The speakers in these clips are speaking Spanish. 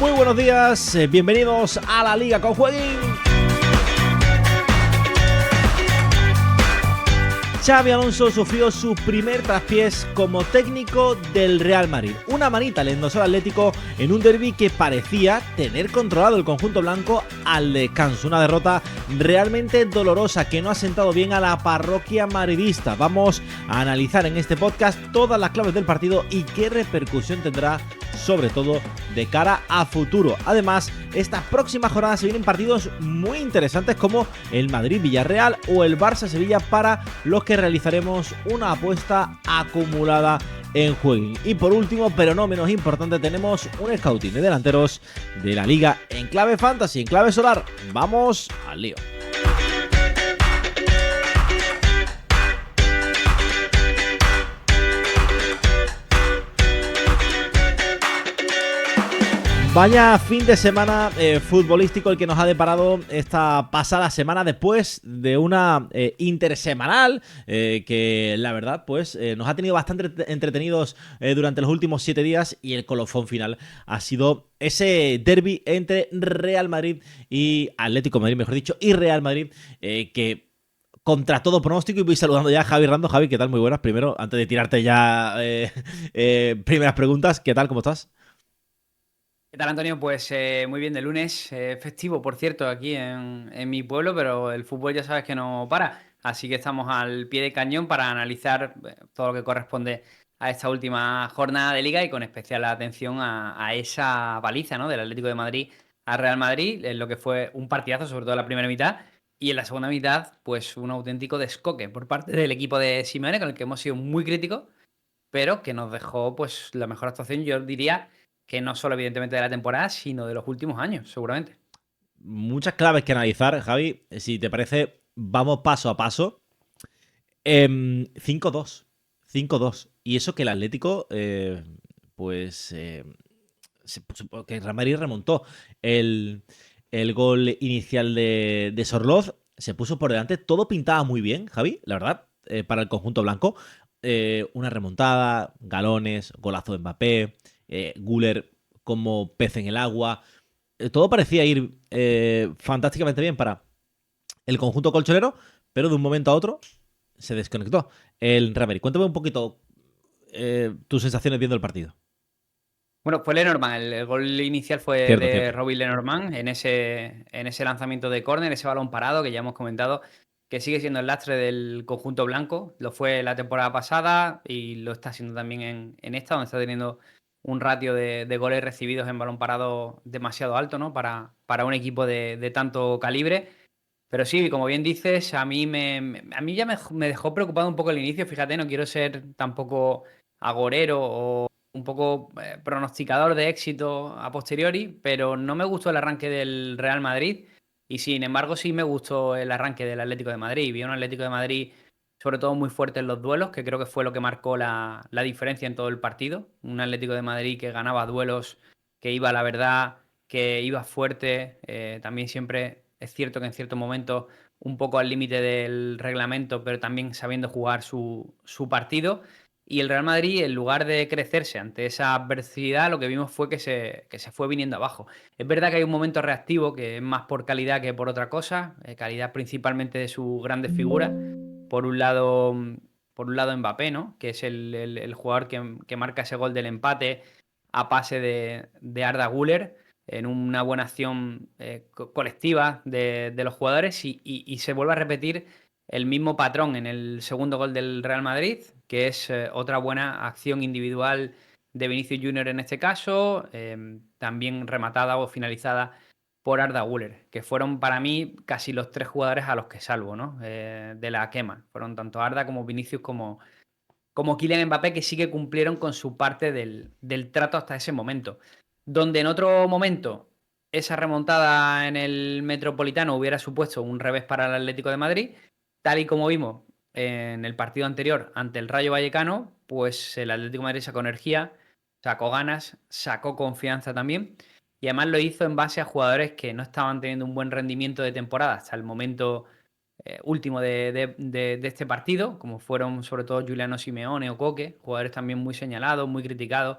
Muy buenos días, bienvenidos a la Liga con Jueguín. Xabi Alonso sufrió su primer traspiés como técnico del Real Madrid. Una manita le endosó al Atlético en un derbi que parecía tener controlado el conjunto blanco al descanso. Una derrota realmente dolorosa que no ha sentado bien a la parroquia madridista. Vamos a analizar en este podcast todas las claves del partido y qué repercusión tendrá, sobre todo de cara a futuro. Además, estas próximas jornadas se vienen partidos muy interesantes como el Madrid-Villarreal o el Barça-Sevilla, para los que realizaremos una apuesta acumulada en Jueguín. Y por último, pero no menos importante, tenemos un scouting de delanteros de la Liga en clave fantasy, en clave solar. Vamos al lío. Vaya fin de semana futbolístico el que nos ha deparado esta pasada semana, después de una intersemanal que la verdad pues nos ha tenido bastante entretenidos durante los últimos 7 días, y el colofón final ha sido ese derbi entre Real Madrid y Atlético de Madrid, mejor dicho, y Real Madrid, que contra todo pronóstico. Y voy saludando ya a Javi Rando. Javi, ¿qué tal? Muy buenas. Primero, antes de tirarte ya primeras preguntas, ¿qué tal? ¿Cómo estás? ¿Qué tal, Antonio? Pues muy bien, de lunes, festivo, por cierto, aquí en mi pueblo, pero el fútbol ya sabes que no para, así que estamos al pie de cañón para analizar todo lo que corresponde a esta última jornada de Liga, y con especial atención a esa paliza, ¿no?, del Atlético de Madrid al Real Madrid, en lo que fue un partidazo, sobre todo en la primera mitad, y en la segunda mitad, pues un auténtico descoque por parte del equipo de Simeone, con el que hemos sido muy críticos, pero que nos dejó pues la mejor actuación, yo diría, que no solo evidentemente de la temporada, sino de los últimos años, seguramente. Muchas claves que analizar, Javi. Si te parece, vamos paso a paso. 5-2. 5-2. Y eso que el Atlético, pues, que el Real Madrid remontó el gol inicial de Sorloz. Se puso por delante. Todo pintaba muy bien, Javi, la verdad, para el conjunto blanco. Una remontada, galones, golazo de Mbappé, Güler como pez en el agua. Todo parecía ir fantásticamente bien para el conjunto colchonero, pero de un momento a otro se desconectó el Real Madrid. Cuéntame un poquito tus sensaciones viendo el partido. Bueno, fue Lenormand, el gol inicial fue Cierto, de cierto. Robin Lenormand en ese lanzamiento de córner, ese balón parado que ya hemos comentado, que sigue siendo el lastre del conjunto blanco. Lo fue la temporada pasada y lo está haciendo también en esta, donde está teniendo un ratio de goles recibidos en balón parado demasiado alto, ¿no?, para un equipo de tanto calibre. Pero sí, como bien dices, a mí ya me dejó preocupado un poco el inicio. Fíjate, no quiero ser tampoco agorero o un poco pronosticador de éxito a posteriori, pero no me gustó el arranque del Real Madrid, y sin embargo sí me gustó el arranque del Atlético de Madrid. Vi un Atlético de Madrid sobre todo muy fuerte en los duelos, que creo que fue lo que marcó la diferencia en todo el partido. Un Atlético de Madrid que ganaba duelos, que iba, la verdad, que iba fuerte, también siempre es cierto que en ciertos momentos un poco al límite del reglamento, pero también sabiendo jugar su partido. Y el Real Madrid, en lugar de crecerse ante esa adversidad, lo que vimos fue que se fue viniendo abajo. Es verdad que hay un momento reactivo que es más por calidad que por otra cosa, calidad principalmente de sus grandes figuras. Por un lado, Mbappé, ¿no?, que es el jugador que marca ese gol del empate a pase de Arda Güler, en una buena acción colectiva de los jugadores, y se vuelve a repetir el mismo patrón en el segundo gol del Real Madrid, que es otra buena acción individual de Vinicius Junior en este caso, también rematada o finalizada por Arda Güler, que fueron para mí casi los tres jugadores a los que salvo, ¿no?, de la quema. Fueron tanto Arda como Vinicius como Kylian Mbappé, que sí que cumplieron con su parte del trato hasta ese momento. Donde en otro momento esa remontada en el Metropolitano hubiera supuesto un revés para el Atlético de Madrid, tal y como vimos en el partido anterior ante el Rayo Vallecano, pues el Atlético de Madrid sacó energía, sacó ganas, sacó confianza también, y además lo hizo en base a jugadores que no estaban teniendo un buen rendimiento de temporada hasta el momento último de este partido, como fueron sobre todo Giuliano Simeone o Coque, jugadores también muy señalados, muy criticados,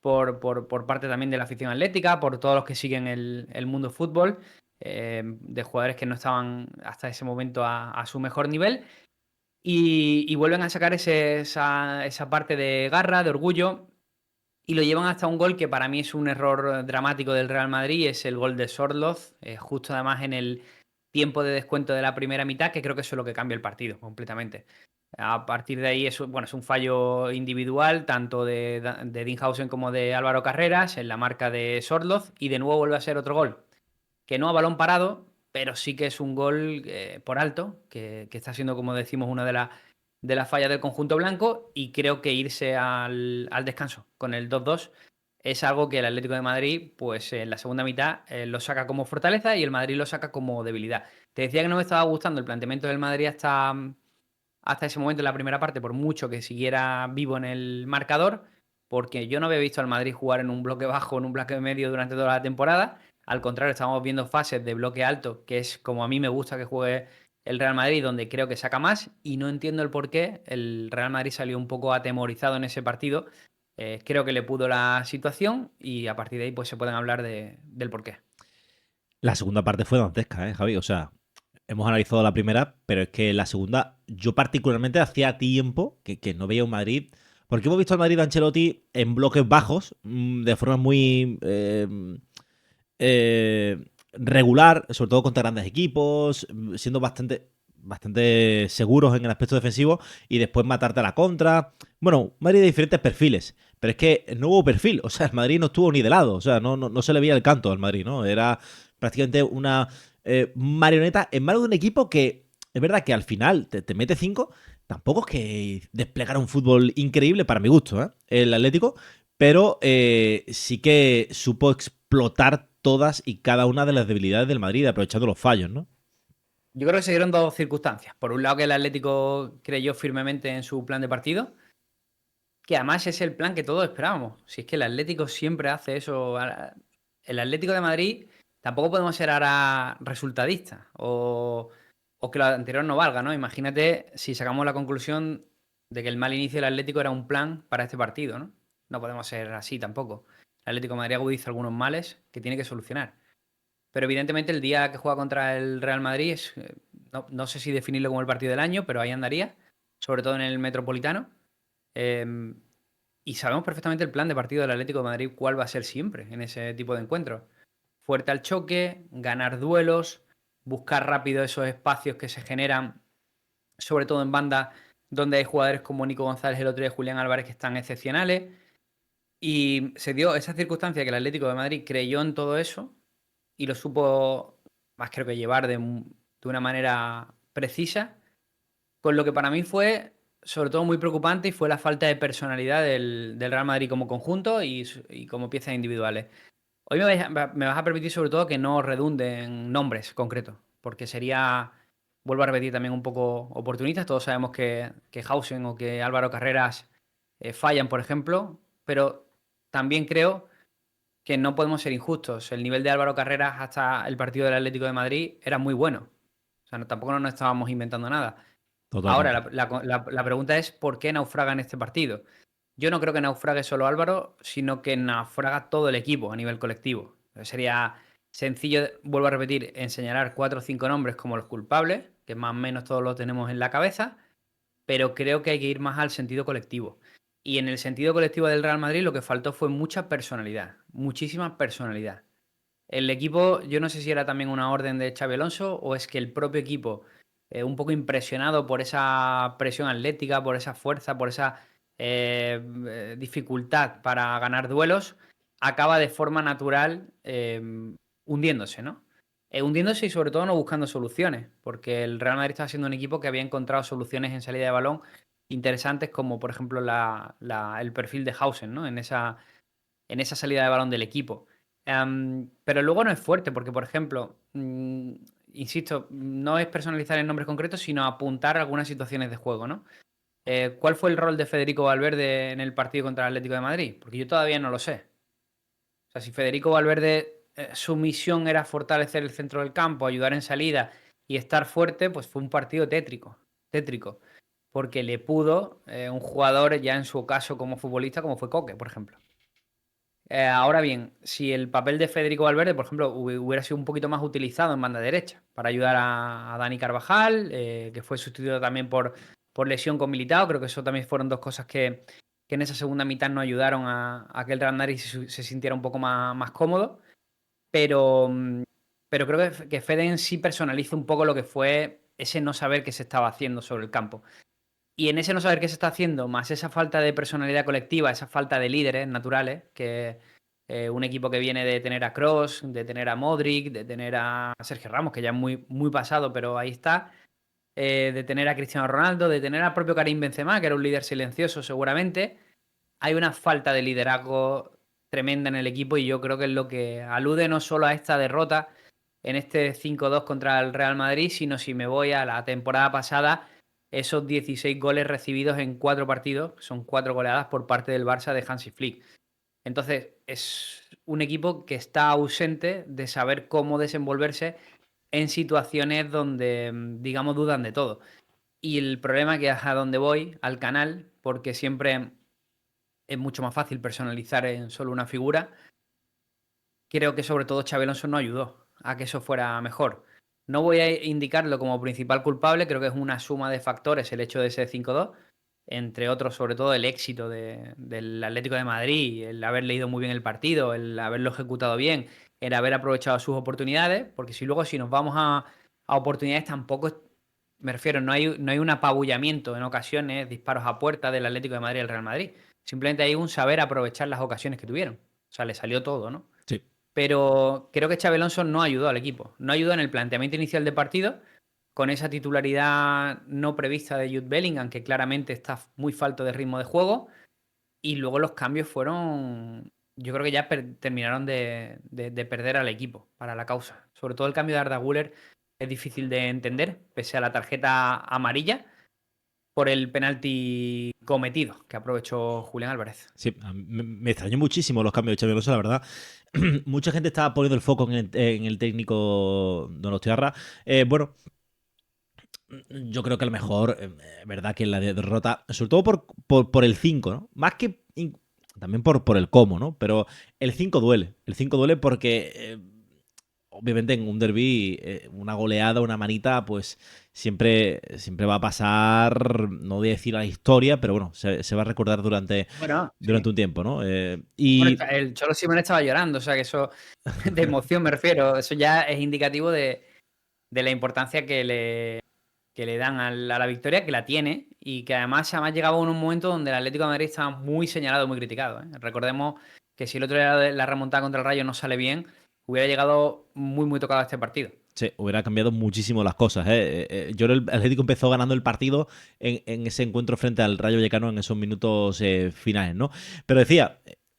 por parte también de la afición atlética, por todos los que siguen el mundo fútbol, de jugadores que no estaban hasta ese momento a su mejor nivel. Y vuelven a sacar esa parte de garra, de orgullo, y lo llevan hasta un gol que para mí es un error dramático del Real Madrid, es el gol de Sorloz, justo además en el tiempo de descuento de la primera mitad, que creo que eso es lo que cambia el partido completamente. A partir de ahí bueno, es un fallo individual, tanto de Dinhausen como de Álvaro Carreras, en la marca de Sorloz, y de nuevo vuelve a ser otro gol, que no a balón parado, pero sí que es un gol por alto, que está siendo, como decimos, una de las fallas del conjunto blanco, y creo que irse al descanso con el 2-2 es algo que el Atlético de Madrid, pues en la segunda mitad lo saca como fortaleza y el Madrid lo saca como debilidad. Te decía que no me estaba gustando el planteamiento del Madrid hasta ese momento en la primera parte, por mucho que siguiera vivo en el marcador, porque yo no había visto al Madrid jugar en un bloque bajo, en un bloque medio durante toda la temporada. Al contrario, estamos viendo fases de bloque alto, que es como a mí me gusta que juegue el Real Madrid, donde creo que saca más, y no entiendo el por qué el Real Madrid salió un poco atemorizado en ese partido. Creo que le pudo la situación y a partir de ahí pues se pueden hablar del por qué. La segunda parte fue dantesca, Javi. O sea, hemos analizado la primera, pero es que la segunda, yo particularmente hacía tiempo que no veía un Madrid. Porque hemos visto al Madrid de Ancelotti en bloques bajos, de forma muy regular, sobre todo contra grandes equipos, siendo bastante seguros en el aspecto defensivo y después matarte a la contra. Bueno, Madrid de diferentes perfiles, pero es que no hubo perfil, o sea, el Madrid no estuvo ni de lado, o sea, no se le veía el canto al Madrid, ¿no? Era prácticamente una marioneta en manos de un equipo que es verdad que al final te mete 5, tampoco es que desplegara un fútbol increíble para mi gusto, el Atlético, pero sí que supo explotar todas y cada una de las debilidades del Madrid, aprovechando los fallos, ¿no? Yo creo que se dieron dos circunstancias. Por un lado, que el Atlético creyó firmemente en su plan de partido, que además es el plan que todos esperábamos. Si es que el Atlético siempre hace eso. El Atlético de Madrid tampoco podemos ser ahora resultadistas o que lo anterior no valga, ¿no? Imagínate si sacamos la conclusión de que el mal inicio del Atlético era un plan para este partido, ¿no? No podemos ser así tampoco. El Atlético de Madrid agudiza algunos males que tiene que solucionar. Pero evidentemente el día que juega contra el Real Madrid es, no sé si definirlo como el partido del año, pero ahí andaría, sobre todo en el Metropolitano. Eh, y sabemos perfectamente el plan de partido del Atlético de Madrid, cuál va a ser siempre en ese tipo de encuentros. Fuerte al choque, ganar duelos, buscar rápido esos espacios que se generan, sobre todo en banda, donde hay jugadores como Nico González, el otro día Julián Álvarez, que están excepcionales. Y se dio esa circunstancia que el Atlético de Madrid creyó en todo eso y lo supo, más creo que llevar de una manera precisa, con lo que para mí fue sobre todo muy preocupante y fue la falta de personalidad del Real Madrid como conjunto y como piezas individuales. Hoy me vas a permitir sobre todo que no redunde en nombres concretos, porque sería, vuelvo a repetir, también un poco oportunistas. Todos sabemos que Hausen o que Álvaro Carreras fallan, por ejemplo, pero también creo que no podemos ser injustos. El nivel de Álvaro Carreras hasta el partido del Atlético de Madrid era muy bueno. O sea, tampoco nos estábamos inventando nada. Ahora, Totalmente. la pregunta es ¿por qué naufraga en este partido? Yo no creo que naufrague solo Álvaro, sino que naufraga todo el equipo a nivel colectivo. Sería sencillo, vuelvo a repetir, señalar 4 o 5 nombres como los culpables, que más o menos todos los tenemos en la cabeza, pero creo que hay que ir más al sentido colectivo. Y en el sentido colectivo del Real Madrid lo que faltó fue mucha personalidad, muchísima personalidad. El equipo, yo no sé si era también una orden de Xabi Alonso o es que el propio equipo, un poco impresionado por esa presión atlética, por esa fuerza, por esa dificultad para ganar duelos, acaba de forma natural hundiéndose, ¿no? Hundiéndose y sobre todo no buscando soluciones, porque el Real Madrid estaba siendo un equipo que había encontrado soluciones en salida de balón interesantes, como por ejemplo el perfil de Hausen, ¿no? En esa salida de balón del equipo. Pero luego no es fuerte, porque, por ejemplo, insisto, no es personalizar en nombres concretos, sino apuntar algunas situaciones de juego, ¿no? ¿Cuál fue el rol de Federico Valverde en el partido contra el Atlético de Madrid? Porque yo todavía no lo sé. O sea, si Federico Valverde, su misión era fortalecer el centro del campo, ayudar en salida y estar fuerte, pues fue un partido tétrico, tétrico. Porque le pudo un jugador ya en su caso como futbolista, como fue Coque, por ejemplo. Ahora bien, si el papel de Federico Valverde, por ejemplo, hubiera sido un poquito más utilizado en banda derecha para ayudar a Dani Carvajal, que fue sustituido también por lesión con Militao, creo que eso también fueron dos cosas que en esa segunda mitad nos ayudaron a que el Real Madrid se sintiera un poco más cómodo. Pero, pero creo que Fede en sí personaliza un poco lo que fue ese no saber qué se estaba haciendo sobre el campo. Y en ese no saber qué se está haciendo, más esa falta de personalidad colectiva, esa falta de líderes naturales, que un equipo que viene de tener a Kroos, de tener a Modric, de tener a Sergio Ramos, que ya es muy, muy pasado, pero ahí está, de tener a Cristiano Ronaldo, de tener al propio Karim Benzema, que era un líder silencioso seguramente, hay una falta de liderazgo tremenda en el equipo y yo creo que es lo que alude no solo a esta derrota en este 5-2 contra el Real Madrid, sino si me voy a la temporada pasada, esos 16 goles recibidos en 4 partidos, son 4 goleadas por parte del Barça de Hansi Flick. Entonces, es un equipo que está ausente de saber cómo desenvolverse en situaciones donde, digamos, dudan de todo. Y el problema que es a donde voy, al canal, porque siempre es mucho más fácil personalizar en solo una figura. Creo que sobre todo Xabi Alonso no ayudó a que eso fuera mejor. No voy a indicarlo como principal culpable, creo que es una suma de factores el hecho de ese 5-2, entre otros sobre todo el éxito del Atlético de Madrid, el haber leído muy bien el partido, el haberlo ejecutado bien, el haber aprovechado sus oportunidades, porque si nos vamos a oportunidades tampoco, me refiero, no hay un apabullamiento en ocasiones, disparos a puerta del Atlético de Madrid y el Real Madrid. Simplemente hay un saber aprovechar las ocasiones que tuvieron. O sea, le salió todo, ¿no? Sí. Pero creo que Xabi Alonso no ayudó al equipo. No ayudó en el planteamiento inicial de partido, con esa titularidad no prevista de Jude Bellingham, que claramente está muy falto de ritmo de juego. Y luego los cambios fueron. Yo creo que ya terminaron de perder al equipo para la causa. Sobre todo el cambio de Arda Güler es difícil de entender, pese a la tarjeta amarilla por el penalti cometido que aprovechó Julián Álvarez. Sí, me extrañó muchísimo los cambios de Xabi Alonso, la verdad. Mucha gente estaba poniendo el foco en el técnico Donostiarra. Bueno, yo creo que a lo mejor, verdad que la derrota, sobre todo por el 5, ¿no? Más que también por el cómo, ¿no? Pero el 5 duele. El 5 duele porque, obviamente, en un derby, una goleada, una manita, pues siempre va a pasar, no voy a decir a la historia, pero bueno, se va a recordar durante Bueno, durante sí. un tiempo, ¿no? Bueno, Y el Cholo Simeone estaba llorando, o sea que eso, de emoción me refiero, eso ya es indicativo de la importancia que le dan a la victoria, que la tiene, y que además llegaba en un momento donde el Atlético de Madrid estaba muy señalado, muy criticado, ¿eh? Recordemos que si el otro día la remontada contra el Rayo no sale bien, hubiera llegado muy, muy tocado a este partido. sí, hubiera cambiado muchísimo las cosas, ¿eh? Yo creo que el Atlético empezó ganando el partido en ese encuentro frente al Rayo Vallecano en esos minutos finales, ¿no? Pero decía,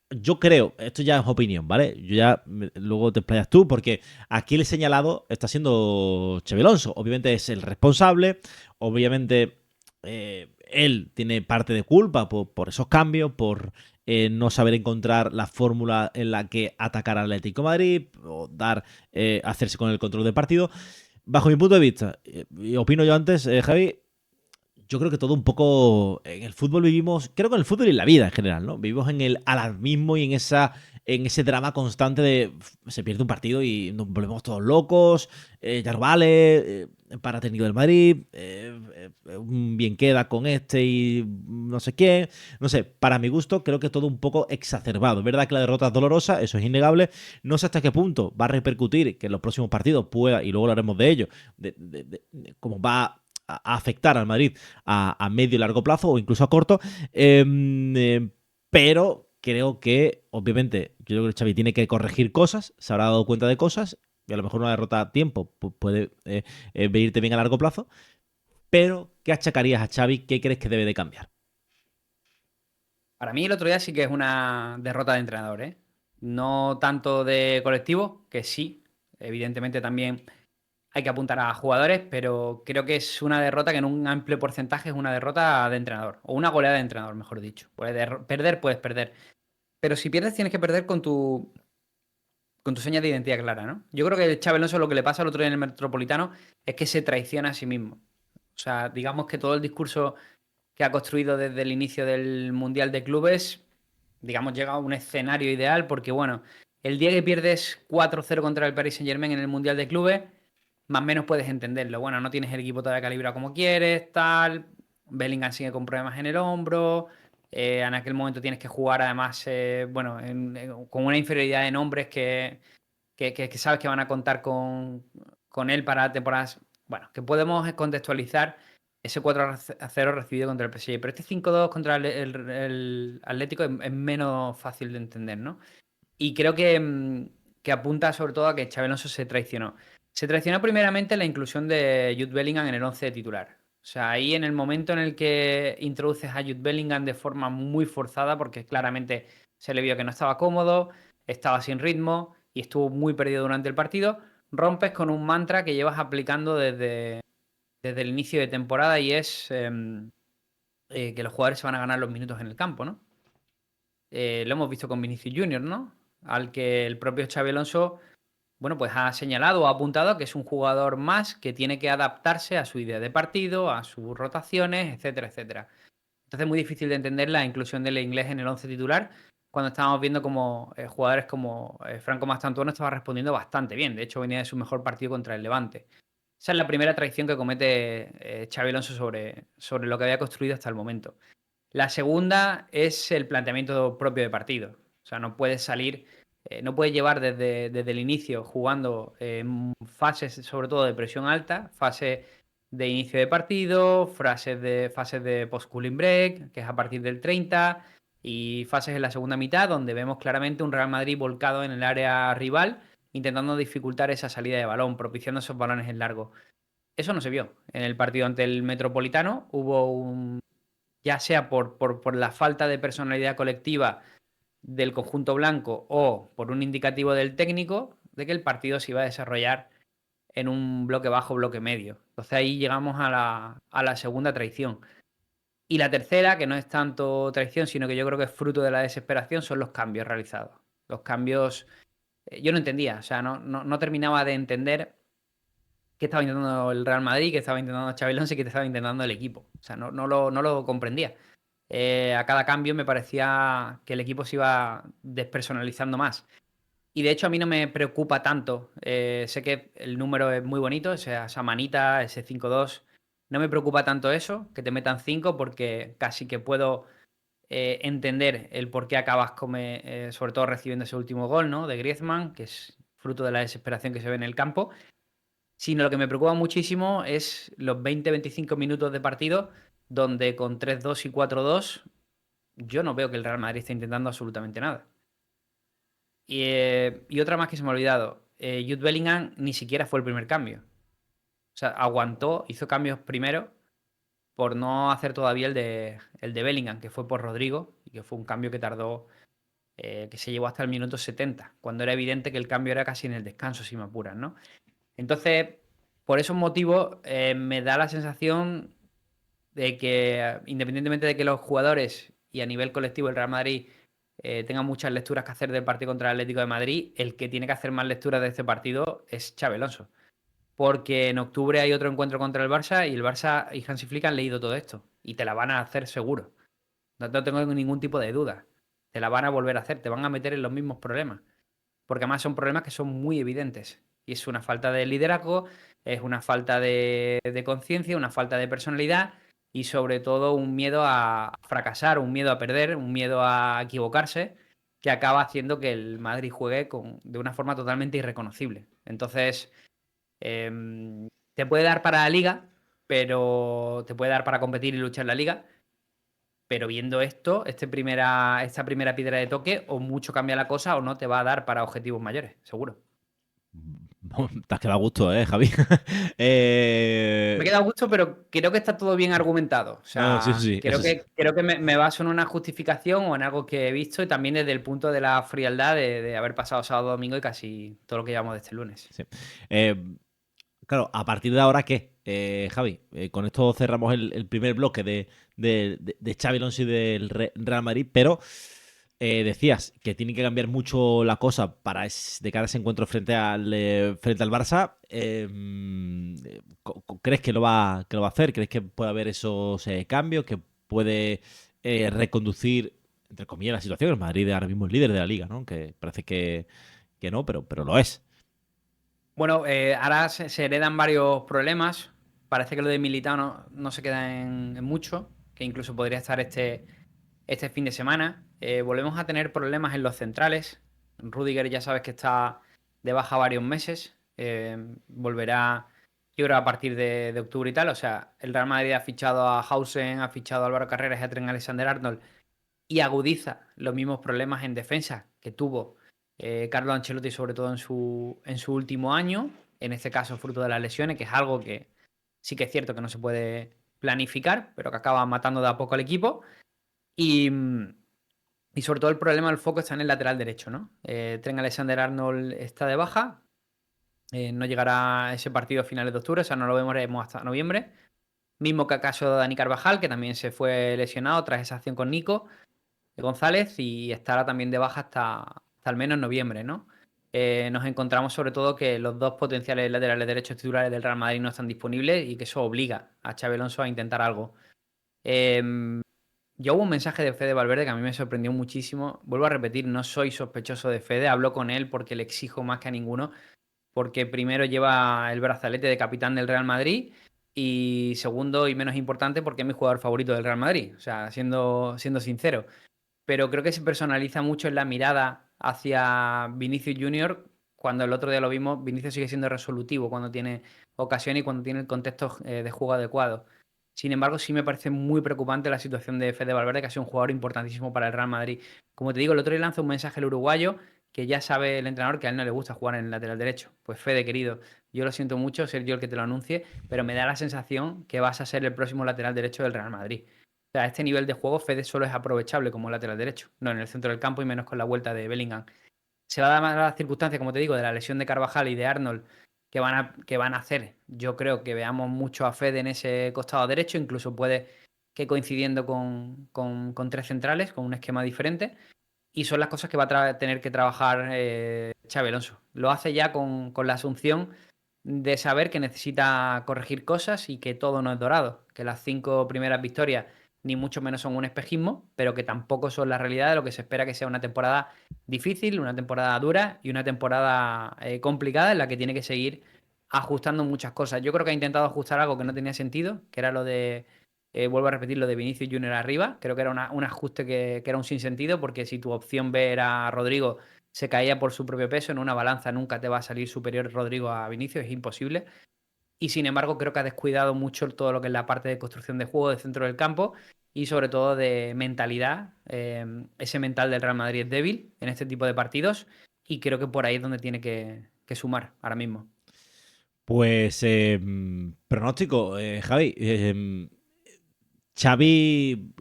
yo creo, esto ya es opinión, ¿vale? Yo ya, luego te explayas tú, porque aquí el señalado está siendo Xabi Alonso. Obviamente es el responsable, obviamente él tiene parte de culpa por esos cambios, por no saber encontrar la fórmula en la que atacar al Atlético de Madrid o hacerse con el control del partido. Bajo mi punto de vista, y opino yo antes, Javi, yo creo que todo un poco en el fútbol vivimos, creo que en el fútbol y en la vida en general, ¿no? Vivimos en el alarmismo y en ese drama constante de se pierde un partido y nos volvemos todos locos, ya no vale, para técnico del Madrid, un bien queda con este y no sé quién, no sé, para mi gusto creo que todo un poco exacerbado. Es verdad que la derrota es dolorosa, eso es innegable, no sé hasta qué punto va a repercutir que en los próximos partidos pueda, y luego hablaremos de ello, cómo va a afectar al Madrid a medio y largo plazo o incluso a corto. Pero creo que, obviamente, yo creo que Xavi tiene que corregir cosas, se habrá dado cuenta de cosas, y a lo mejor una derrota a tiempo puede venirte bien a largo plazo. Pero, ¿qué achacarías a Xavi? ¿Qué crees que debe de cambiar? Para mí el otro día sí que es una derrota de entrenador, ¿eh? No tanto de colectivo, que sí, evidentemente también hay que apuntar a jugadores, pero creo que es una derrota que en un amplio porcentaje es una derrota de entrenador, o una goleada de entrenador, mejor dicho. Puedes perder, pero si pierdes tienes que perder con tu seña de identidad clara, ¿no? Yo creo que el Xabi Alonso lo que le pasa al otro día en el Metropolitano es que se traiciona a sí mismo. O sea, digamos que todo el discurso que ha construido desde el inicio del Mundial de Clubes digamos, llega a un escenario ideal porque, bueno, el día que pierdes 4-0 contra el Paris Saint-Germain en el Mundial de Clubes, más o menos puedes entenderlo. Bueno, no tienes el equipo todavía calibrado como quieres, tal. Bellingham sigue con problemas en el hombro. En aquel momento tienes que jugar, además, bueno, con una inferioridad de nombres que sabes que van a contar con él para temporadas. Bueno, que podemos contextualizar ese 4-0 recibido contra el PSG. Pero este 5-2 contra el Atlético es menos fácil de entender, ¿no? Y creo que apunta sobre todo a que Xabi Alonso se traicionó. Se traicionó primeramente la inclusión de Jude Bellingham en el 11 de titular. O sea, ahí en el momento en el que introduces a Jude Bellingham de forma muy forzada, porque claramente se le vio que no estaba cómodo, estaba sin ritmo y estuvo muy perdido durante el partido, rompes con un mantra que llevas aplicando desde el inicio de temporada y es que los jugadores se van a ganar los minutos en el campo, ¿no? Lo hemos visto con Vinicius Junior, ¿no? Al que el propio Xabi Alonso, bueno, pues ha señalado o ha apuntado que es un jugador más que tiene que adaptarse a su idea de partido, a sus rotaciones, etcétera, etcétera. Entonces es muy difícil de entender la inclusión del inglés en el 11 titular cuando estábamos viendo como jugadores como Franco Mastantuono estaba respondiendo bastante bien. De hecho, venía de su mejor partido contra el Levante. Esa es la primera traición que comete Xabi Alonso sobre lo que había construido hasta el momento. La segunda es el planteamiento propio de partido. O sea, no puedes salir, no puedes llevar desde el inicio jugando fases, sobre todo de presión alta, fase de inicio de partido, fases de post-cooling break, que es a partir del 30, y fases en la segunda mitad, donde vemos claramente un Real Madrid volcado en el área rival, intentando dificultar esa salida de balón, propiciando esos balones en largo. Eso no se vio. En el partido ante el Metropolitano hubo ya sea por la falta de personalidad colectiva del conjunto blanco o por un indicativo del técnico de que el partido se iba a desarrollar en un bloque bajo, bloque medio. Entonces ahí llegamos a la segunda traición. Y la tercera, que no es tanto traición, sino que yo creo que es fruto de la desesperación, son los cambios realizados. Los cambios, yo no entendía, o sea, no terminaba de entender qué estaba intentando el Real Madrid, qué estaba intentando Xabi Alonso y qué estaba intentando el equipo. O sea, no lo comprendía. A cada cambio me parecía que el equipo se iba despersonalizando más. Y de hecho a mí no me preocupa tanto. Sé que el número es muy bonito, o sea, esa manita, ese 5-2. No me preocupa tanto eso, que te metan 5, porque casi que puedo entender el por qué acabas sobre todo recibiendo ese último gol, ¿no? De Griezmann, que es fruto de la desesperación que se ve en el campo. Sino lo que me preocupa muchísimo es los 20-25 minutos de partido donde con 3-2 y 4-2 yo no veo que el Real Madrid esté intentando absolutamente nada. Y otra más que se me ha olvidado. Jude Bellingham ni siquiera fue el primer cambio. O sea, aguantó, hizo cambios primero por no hacer todavía el de Bellingham, que fue por Rodrigo, y que fue un cambio que tardó, que se llevó hasta el minuto 70, cuando era evidente que el cambio era casi en el descanso, si me apuran, ¿no? Entonces, por esos motivos, me da la sensación de que, independientemente de que los jugadores y a nivel colectivo el Real Madrid tengan muchas lecturas que hacer del partido contra el Atlético de Madrid, el que tiene que hacer más lecturas de este partido es Xabi Alonso. Porque en octubre hay otro encuentro contra el Barça y el Barça y Hansi Flick han leído todo esto y te la van a hacer seguro. No tengo ningún tipo de duda. Te la van a volver a hacer, te van a meter en los mismos problemas. Porque además son problemas que son muy evidentes. Y es una falta de liderazgo, es una falta de conciencia, una falta de personalidad y sobre todo un miedo a fracasar, un miedo a perder, un miedo a equivocarse, que acaba haciendo que el Madrid juegue de una forma totalmente irreconocible. Entonces, te puede dar para la liga, pero te puede dar para competir y luchar en la liga, pero viendo esto, esta primera piedra de toque, o mucho cambia la cosa o no te va a dar para objetivos mayores, seguro. Te has quedado a gusto, Javi. Me queda a gusto, pero creo que está todo bien argumentado. O No, sí, sí, sea, sí, creo eso sí. que me baso en una justificación o en algo que he visto y también desde el punto de la frialdad de haber pasado sábado, domingo y casi todo lo que llevamos de este lunes. Sí. Eh, claro, a partir de ahora, ¿qué, Javi? Con esto cerramos el primer bloque de Xabi Alonso y del Real Madrid, pero decías que tiene que cambiar mucho la cosa de cara a ese encuentro frente al Barça. ¿Crees que lo va a hacer? ¿Crees que puede haber esos cambios? ¿Que puede reconducir entre comillas, la situación. El Madrid ahora mismo es líder de la liga, ¿no? Que parece que no, pero lo es. Bueno, ahora se heredan varios problemas. Parece que lo de Militao no se queda en mucho, que incluso podría estar este fin de semana. Volvemos a tener problemas en los centrales. Rudiger ya sabes que está de baja varios meses. Volverá, yo creo, a partir de octubre y tal. O sea, el Real Madrid ha fichado a Hausen, ha fichado a Álvaro Carreras y a Trent Alexander-Arnold y agudiza los mismos problemas en defensa que tuvo Carlo Ancelotti, sobre todo en su último año. En este caso, fruto de las lesiones, que es algo que sí que es cierto que no se puede planificar, pero que acaba matando de a poco al equipo. Y, y sobre todo el problema del foco está en el lateral derecho, ¿no? Trent Alexander-Arnold está de baja, no llegará a ese partido a finales de octubre, o sea, no lo veremos hasta noviembre. Mismo que acaso Dani Carvajal, que también se fue lesionado tras esa acción con Nico González y estará también de baja hasta al menos noviembre, ¿no? Nos encontramos sobre todo que los dos potenciales laterales derechos titulares del Real Madrid no están disponibles y que eso obliga a Xabi Alonso a intentar algo. Yo hubo un mensaje de Fede Valverde que a mí me sorprendió muchísimo. Vuelvo a repetir, no soy sospechoso de Fede, hablo con él porque le exijo más que a ninguno, porque primero lleva el brazalete de capitán del Real Madrid y segundo y menos importante porque es mi jugador favorito del Real Madrid, o sea, siendo sincero. Pero creo que se personaliza mucho en la mirada hacia Vinicius Junior. Cuando el otro día lo vimos, Vinicius sigue siendo resolutivo cuando tiene ocasión y cuando tiene el contexto de juego adecuado. Sin embargo, sí me parece muy preocupante la situación de Fede Valverde, que ha sido un jugador importantísimo para el Real Madrid. Como te digo, el otro día lanza un mensaje al uruguayo que ya sabe el entrenador que a él no le gusta jugar en el lateral derecho. Pues Fede, querido, yo lo siento mucho ser yo el que te lo anuncie, pero me da la sensación que vas a ser el próximo lateral derecho del Real Madrid. O sea, a este nivel de juego, Fede solo es aprovechable como lateral derecho, no en el centro del campo y menos con la vuelta de Bellingham. Se va a dar las circunstancias, como te digo, de la lesión de Carvajal y de Arnold que van a hacer. Yo creo que veamos mucho a Fede en ese costado derecho, incluso puede que coincidiendo con tres centrales, con un esquema diferente. Y son las cosas que va a tener que trabajar Xabi Alonso. Lo hace ya con la asunción de saber que necesita corregir cosas y que todo no es dorado, que las 5 primeras victorias ni mucho menos son un espejismo, pero que tampoco son la realidad de lo que se espera que sea una temporada difícil, una temporada dura y una temporada complicada en la que tiene que seguir ajustando muchas cosas. Yo creo que ha intentado ajustar algo que no tenía sentido, que era lo de, vuelvo a repetir, lo de Vinicius Junior arriba. Creo que era un ajuste que era un sinsentido, porque si tu opción B era Rodrigo, se caía por su propio peso. En una balanza nunca te va a salir superior Rodrigo a Vinicius, es imposible. Y sin embargo, creo que ha descuidado mucho todo lo que es la parte de construcción de juego de centro del campo y sobre todo de mentalidad. Ese mental del Real Madrid es débil en este tipo de partidos y creo que por ahí es donde tiene que sumar ahora mismo. Pues pronóstico, Javi. Xavi,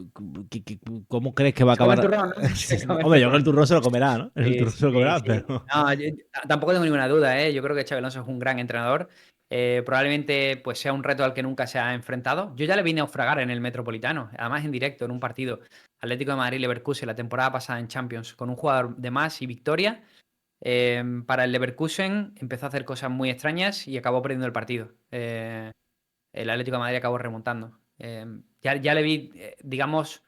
¿cómo crees que va a Se come el acabar? turrón, ¿no? Se come el Hombre, yo creo que turrón. el turrón se lo comerá, ¿no? El Sí, turrón se lo sí, comerá, sí. pero... No, yo tampoco tengo ninguna duda, ¿eh? Yo creo que Xabi Alonso es un gran entrenador. Probablemente pues sea un reto al que nunca se ha enfrentado. Yo ya le vine a naufragar en el Metropolitano, además en directo, en un partido Atlético de Madrid-Leverkusen la temporada pasada en Champions, con un jugador de más y victoria. Para el Leverkusen empezó a hacer cosas muy extrañas y acabó perdiendo el partido. El Atlético de Madrid acabó remontando. Ya le vi, digamos,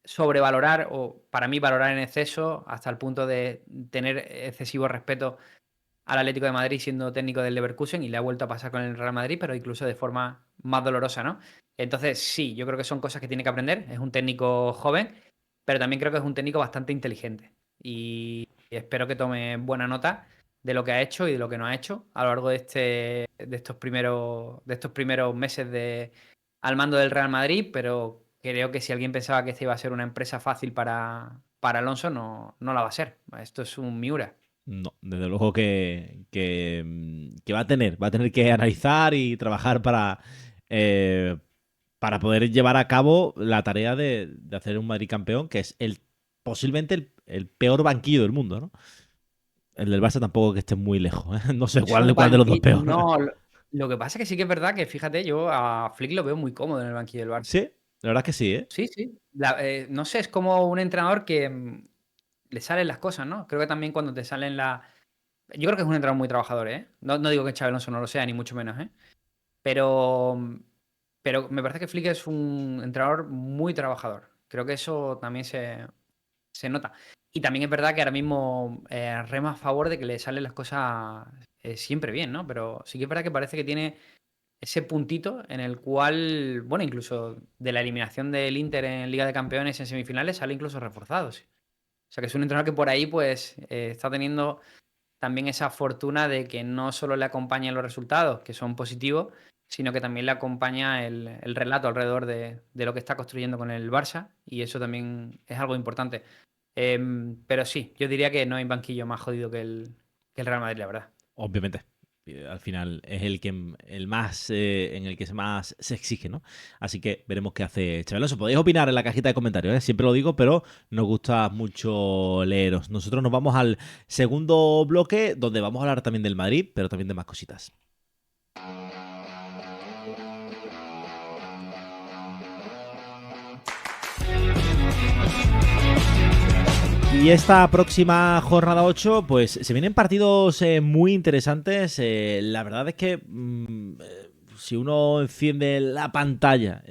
sobrevalorar o para mí valorar en exceso hasta el punto de tener excesivo respeto al Atlético de Madrid siendo técnico del Leverkusen y le ha vuelto a pasar con el Real Madrid, pero incluso de forma más dolorosa, ¿no? Entonces, sí, yo creo que son cosas que tiene que aprender. Es un técnico joven, pero también creo que es un técnico bastante inteligente. Y espero que tome buena nota de lo que ha hecho y de lo que no ha hecho a lo largo de estos primeros meses al mando del Real Madrid, pero creo que si alguien pensaba que esta iba a ser una empresa fácil para Alonso, no la va a ser. Esto es un Miura. No, desde luego que va a tener que analizar y trabajar para poder llevar a cabo la tarea de hacer un Madrid campeón, que es posiblemente el peor banquillo del mundo, ¿no? El del Barça tampoco que esté muy lejos, ¿eh? No sé Es cuál, un cuál de los dos banquillo. peor. No, lo que pasa es que sí que es verdad que, fíjate, yo a Flick lo veo muy cómodo en el banquillo del Barça. Sí, la verdad es que sí, ¿eh? Sí, sí. No sé, es como un entrenador que le salen las cosas, ¿no? Creo que también cuando te salen las. Yo creo que es un entrenador muy trabajador, ¿eh? No digo que Xabi Alonso no lo sea, ni mucho menos, ¿eh? Pero, pero me parece que Flick es un entrenador muy trabajador. Creo que eso también se nota. Y también es verdad que ahora mismo rema a favor de que le salen las cosas siempre bien, ¿no? Pero sí que es verdad que parece que tiene ese puntito en el cual, bueno, incluso de la eliminación del Inter en Liga de Campeones en semifinales sale incluso reforzado. Sí. O sea que es un entrenador que por ahí pues está teniendo también esa fortuna de que no solo le acompañan los resultados, que son positivos, sino que también le acompaña el relato alrededor de lo que está construyendo con el Barça, y eso también es algo importante. Pero sí, yo diría que no hay banquillo más jodido que el Real Madrid, la verdad. Obviamente. Al final es el más en el que más se exige, ¿no? Así que veremos qué hace Xabi Alonso. Podéis opinar en la cajita de comentarios, ¿eh? Siempre lo digo, pero nos gusta mucho leeros. Nosotros nos vamos al segundo bloque, donde vamos a hablar también del Madrid, pero también de más cositas. Y esta próxima jornada 8, pues se vienen partidos muy interesantes. La verdad es que si uno enciende la pantalla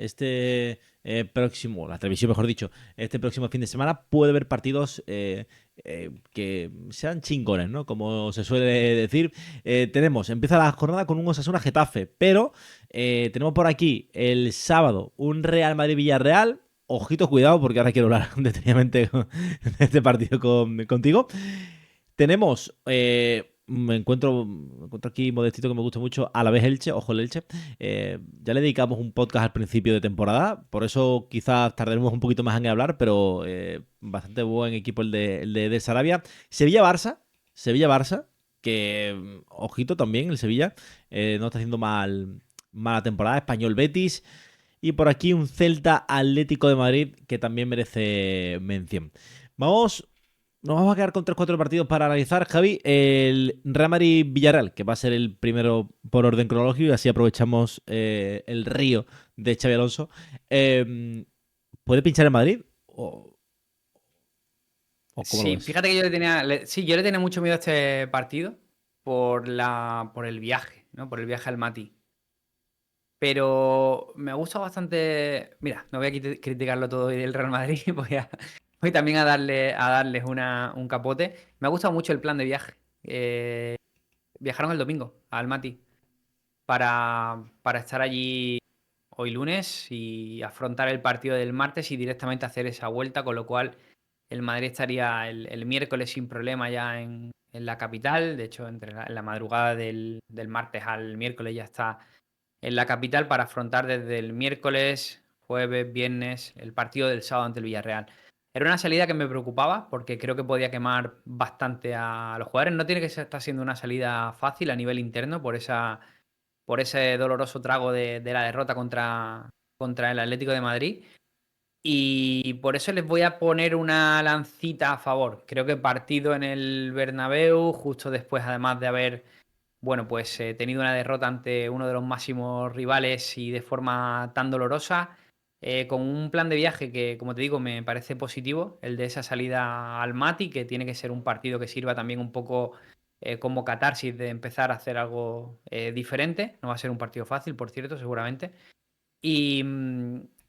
próximo, la televisión mejor dicho, este próximo fin de semana, puede ver partidos que sean chingones, ¿no? Como se suele decir. Empieza la jornada con un Osasuna Getafe, pero tenemos por aquí el sábado un Real Madrid-Villarreal. Ojito, cuidado, porque ahora quiero hablar detenidamente de este partido contigo. Tenemos, me encuentro aquí modestito que me gusta mucho, a la vez Elche, ojo el Elche. Ya le dedicamos un podcast al principio de temporada, por eso quizás tardaremos un poquito más en hablar, pero bastante buen equipo el de Sarabia. Sevilla-Barça, Sevilla-Barça, que ojito también, el Sevilla no está haciendo mala temporada. Español-Betis. Y por aquí un Celta Atlético de Madrid que también merece mención. Nos vamos a quedar con 3-4 partidos para analizar, Javi. El Real Madrid-Villarreal, que va a ser el primero por orden cronológico, y así aprovechamos el río de Xabi Alonso. ¿Puede pinchar en Madrid? ¿O cómo lo Sí, ves? fíjate que yo le tenía mucho miedo a este partido por el viaje, ¿no? Por el viaje al Mati. Pero me gusta bastante. Mira, no voy a criticarlo todo hoy del Real Madrid, voy también a darles un capote. Me ha gustado mucho el plan de viaje. Viajaron el domingo al Mati para estar allí hoy lunes y afrontar el partido del martes y directamente hacer esa vuelta, con lo cual el Madrid estaría el miércoles sin problema ya en la capital. De hecho, en la madrugada del martes al miércoles ya está en la capital para afrontar desde el miércoles, jueves, viernes, el partido del sábado ante el Villarreal. Era una salida que me preocupaba porque creo que podía quemar bastante a los jugadores. No tiene que estar siendo una salida fácil a nivel interno por ese doloroso trago de la derrota contra el Atlético de Madrid. Y por eso les voy a poner una lancita a favor. Creo que partido en el Bernabéu, justo después, además de haber, bueno, pues tenido una derrota ante uno de los máximos rivales y de forma tan dolorosa, con un plan de viaje que, como te digo, me parece positivo, el de esa salida al Mati, que tiene que ser un partido que sirva también un poco como catarsis de empezar a hacer algo diferente. No va a ser un partido fácil, por cierto, seguramente. Y,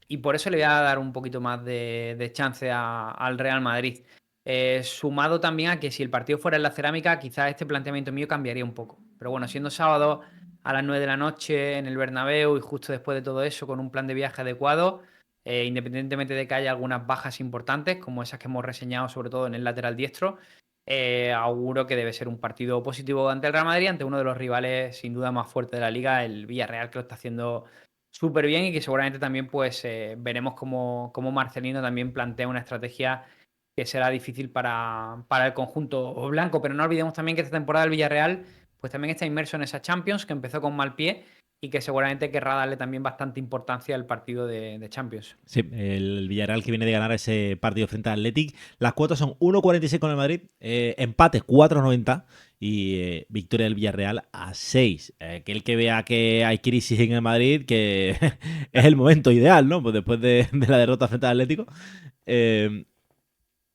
y por eso le voy a dar un poquito más de chance al Real Madrid. Sumado también a que si el partido fuera en la Cerámica, quizás este planteamiento mío cambiaría un poco. Pero bueno, siendo sábado a las 9 de la noche en el Bernabéu y justo después de todo eso, con un plan de viaje adecuado, independientemente de que haya algunas bajas importantes, como esas que hemos reseñado, sobre todo en el lateral diestro, auguro que debe ser un partido positivo ante el Real Madrid, ante uno de los rivales sin duda más fuertes de la liga, el Villarreal, que lo está haciendo súper bien y que seguramente también pues veremos cómo Marcelino también plantea una estrategia que será difícil para el conjunto blanco. Pero no olvidemos también que esta temporada el Villarreal pues también está inmerso en esa Champions, que empezó con mal pie y que seguramente querrá darle también bastante importancia al partido de Champions. Sí, el Villarreal que viene de ganar ese partido frente al Athletic. Las cuotas son 1,46 con el Madrid, empate 4,90 y victoria del Villarreal a 6. Aquel que vea que hay crisis en el Madrid, que es el momento ideal, ¿no? Pues después de la derrota frente al Atlético, eh,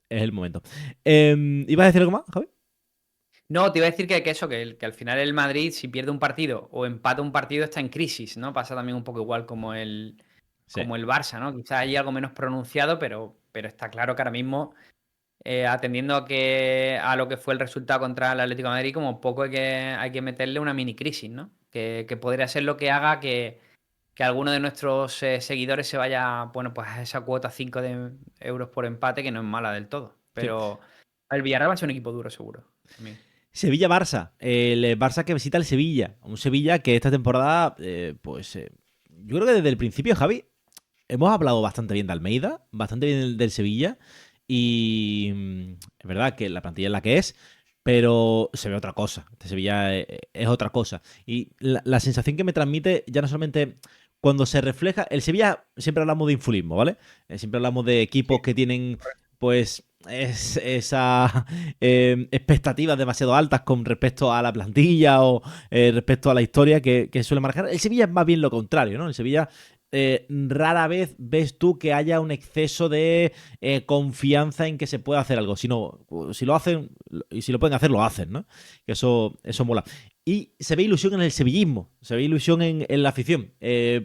es el momento. ¿Ibas a decir algo más, Javi? No, te iba a decir que eso, que al final el Madrid, si pierde un partido o empata un partido, está en crisis, ¿no? Pasa también un poco igual Sí. como el Barça, ¿no? Quizás hay algo menos pronunciado, pero está claro que ahora mismo atendiendo a lo que fue el resultado contra el Atlético de Madrid, como poco hay que meterle una mini crisis, ¿no? Que podría ser lo que haga que alguno de nuestros seguidores se vaya, bueno, pues a esa cuota 5 de euros por empate, que no es mala del todo. Sí. Pero el Villarreal va a ser un equipo duro, seguro. También. Sevilla-Barça. El Barça que visita el Sevilla. Un Sevilla que esta temporada, yo creo que desde el principio, Javi, hemos hablado bastante bien de Almeida, bastante bien del Sevilla. Y es verdad que la plantilla es la que es, pero se ve otra cosa. Este Sevilla es otra cosa. Y la sensación que me transmite, ya no solamente cuando se refleja. El Sevilla, siempre hablamos de infulismo, ¿vale? Siempre hablamos de equipos que tienen, pues, esa expectativas demasiado altas con respecto a la plantilla o respecto a la historia que suele marcar. El Sevilla es más bien lo contrario, ¿no? El Sevilla rara vez ves tú que haya un exceso de confianza en que se pueda hacer algo. Si no, si lo hacen y si lo pueden hacer, lo hacen, ¿no? Que eso mola. Y se ve ilusión en el sevillismo, se ve ilusión en la afición.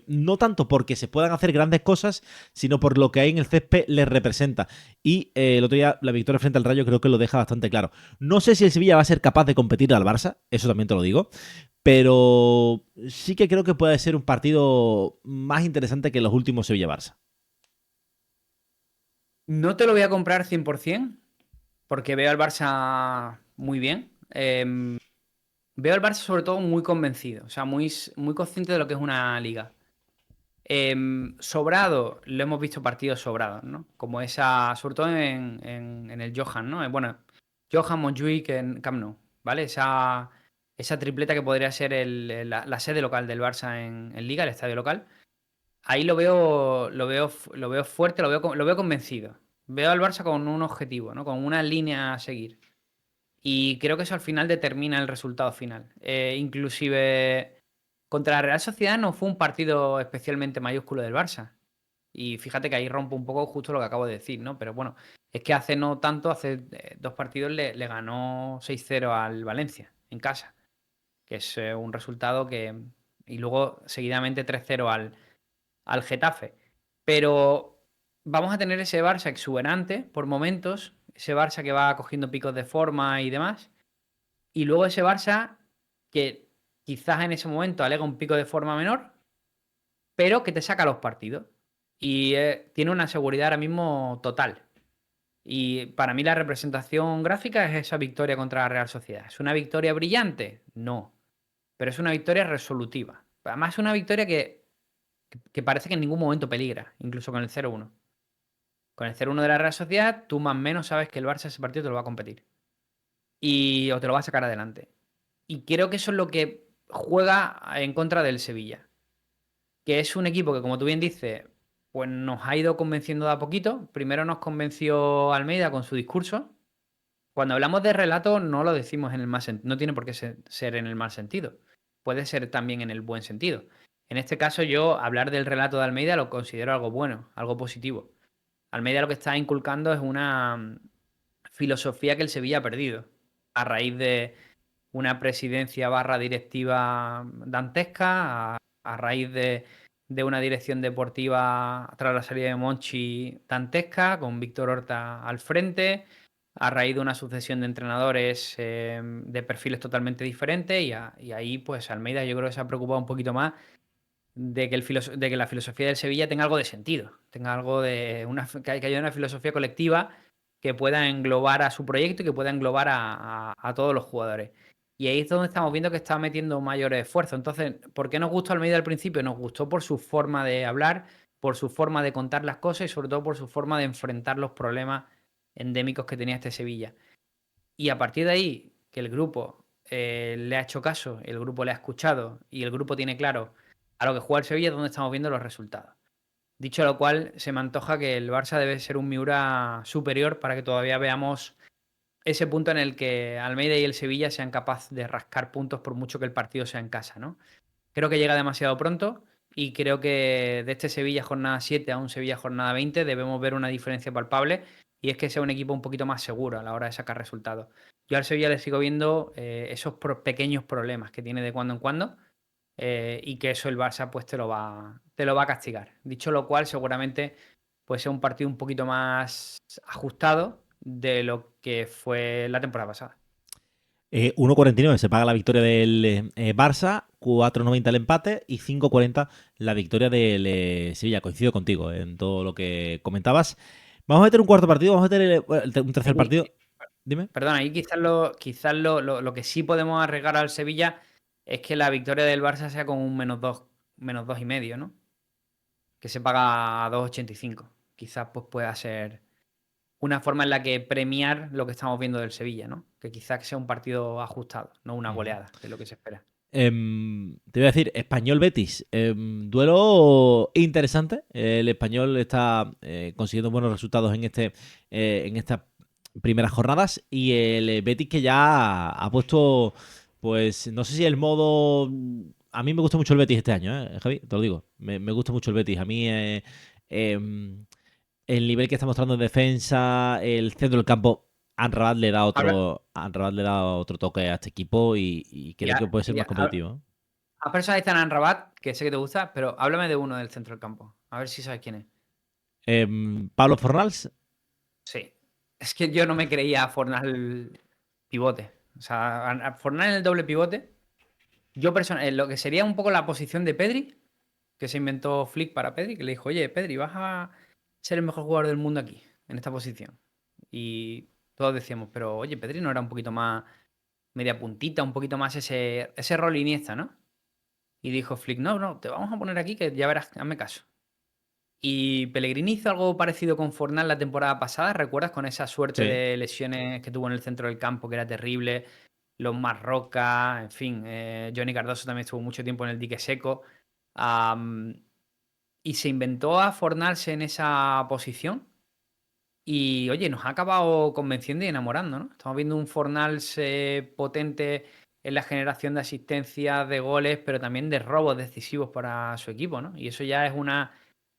No tanto porque se puedan hacer grandes cosas, sino por lo que hay en el césped les representa. Y el otro día la victoria frente al Rayo creo que lo deja bastante claro. No sé si el Sevilla va a ser capaz de competir al Barça, eso también te lo digo, pero sí que creo que puede ser un partido más interesante que los últimos Sevilla-Barça. No te lo voy a comprar 100% porque veo al Barça muy bien. Veo al Barça sobre todo muy convencido, o sea, muy consciente de lo que es una liga. Sobrado, lo hemos visto partidos sobrados, ¿no? Como esa, sobre todo en el Johan, ¿no? Bueno, Johan, Montjuic en Camp Nou, ¿vale? Esa tripleta que podría ser la sede local del Barça en Liga, el estadio local. Ahí lo veo fuerte, lo veo convencido. Veo al Barça con un objetivo, ¿no? Con una línea a seguir. Y creo que eso al final determina el resultado final. Inclusive contra la Real Sociedad no fue un partido especialmente mayúsculo del Barça. Y fíjate que ahí rompo un poco justo lo que acabo de decir, ¿no? Pero bueno, es que hace no tanto, hace 2 partidos le ganó 6-0 al Valencia en casa, que es un resultado que... Y luego seguidamente 3-0 al Getafe. Pero vamos a tener ese Barça exuberante por momentos, ese Barça que va cogiendo picos de forma y demás, y luego ese Barça que quizás en ese momento alega un pico de forma menor, pero que te saca los partidos. Y tiene una seguridad ahora mismo total. Y para mí la representación gráfica es esa victoria contra la Real Sociedad. ¿Es una victoria brillante? No. Pero es una victoria resolutiva. Además es una victoria que parece que en ningún momento peligra, incluso con el 0-1. Con el 0-1 de la Real Sociedad, tú más o menos sabes que el Barça ese partido te lo va a competir. O te lo va a sacar adelante. Y creo que eso es lo que juega en contra del Sevilla. Que es un equipo que, como tú bien dices, pues nos ha ido convenciendo de a poquito. Primero nos convenció Almeida con su discurso. Cuando hablamos de relato, no lo decimos en el mal sentido. No tiene por qué ser en el mal sentido. Puede ser también en el buen sentido. En este caso, yo hablar del relato de Almeida lo considero algo bueno, algo positivo. Almeida lo que está inculcando es una filosofía que el Sevilla ha perdido a raíz de una presidencia barra directiva dantesca, a raíz de una dirección deportiva tras la salida de Monchi dantesca, con Víctor Horta al frente, a raíz de una sucesión de entrenadores de perfiles totalmente diferentes y ahí pues Almeida yo creo que se ha preocupado un poquito más de que la filosofía del Sevilla tenga algo de sentido, tenga algo de que haya una filosofía colectiva que pueda englobar a su proyecto y que pueda englobar a todos los jugadores. Y ahí es donde estamos viendo que está metiendo mayores esfuerzos. Entonces, ¿por qué nos gustó Almeida al principio? Nos gustó por su forma de hablar, por su forma de contar las cosas y sobre todo por su forma de enfrentar los problemas endémicos que tenía este Sevilla. Y a partir de ahí, que el grupo le ha hecho caso, el grupo le ha escuchado y el grupo tiene claro a lo que juega el Sevilla, es donde estamos viendo los resultados. Dicho lo cual, se me antoja que el Barça debe ser un Miura superior para que todavía veamos ese punto en el que Almeida y el Sevilla sean capaces de rascar puntos por mucho que el partido sea en casa, ¿no? Creo que llega demasiado pronto y creo que de este Sevilla jornada 7 a un Sevilla jornada 20 debemos ver una diferencia palpable y es que sea un equipo un poquito más seguro a la hora de sacar resultados. Yo al Sevilla le sigo viendo esos pequeños problemas que tiene de cuando en cuando y que eso el Barça pues te lo va a castigar. Dicho lo cual, seguramente pues sea un partido un poquito más ajustado de lo que fue la temporada pasada. 1,49 se paga la victoria del Barça, 4,90 el empate y 5,40 la victoria del Sevilla. Coincido contigo en todo lo que comentabas. Vamos a meter un cuarto partido, vamos a meter un tercer partido. Dime. Perdona, ahí quizás lo que sí podemos arriesgar al Sevilla es que la victoria del Barça sea con un menos dos y medio, ¿no? Que se paga a 2,85. Quizás pues pueda ser una forma en la que premiar lo que estamos viendo del Sevilla, ¿no? Que quizás sea un partido ajustado, no una goleada, que es lo que se espera. Te voy a decir, Español-Betis. Duelo interesante. El Español está consiguiendo buenos resultados en estas primeras jornadas. Y el Betis que ya ha puesto, pues, no sé si el modo... A mí me gusta mucho el Betis este año, Javi, te lo digo. Me gusta mucho el Betis. A mí el nivel que está mostrando en defensa, el centro del campo, Habla- Anrabat le da otro toque a este equipo y y creo que a- puede ser y más a- competitivo. Has personalizado en Rabat, que sé que te gusta, pero háblame de uno del centro del campo. A ver si sabes quién es. Pablo Fornals. Sí. Es que yo no me creía a Fornal pivote. O sea, a Fornal en el doble pivote. Lo que sería un poco la posición de Pedri, que se inventó Flick para Pedri, que le dijo, oye, Pedri, vas a ser el mejor jugador del mundo aquí, en esta posición. Y todos decíamos, pero oye, Pedri no era un poquito más media puntita, un poquito más ese rol Iniesta, ¿no? Y dijo Flick, no, no, te vamos a poner aquí que ya verás, hazme caso. Y Pellegrini hizo algo parecido con Fornal la temporada pasada, ¿recuerdas? Con esa suerte Sí. de lesiones que tuvo en el centro del campo, que era terrible, los Marroca, en fin, Johnny Cardoso también estuvo mucho tiempo en el dique seco. am, y se inventó a Fornals en esa posición. Y oye, nos ha acabado convenciendo y enamorando, ¿no? Estamos viendo un Fornals potente en la generación de asistencias, de goles, pero también de robos decisivos para su equipo, ¿no? Y eso ya es una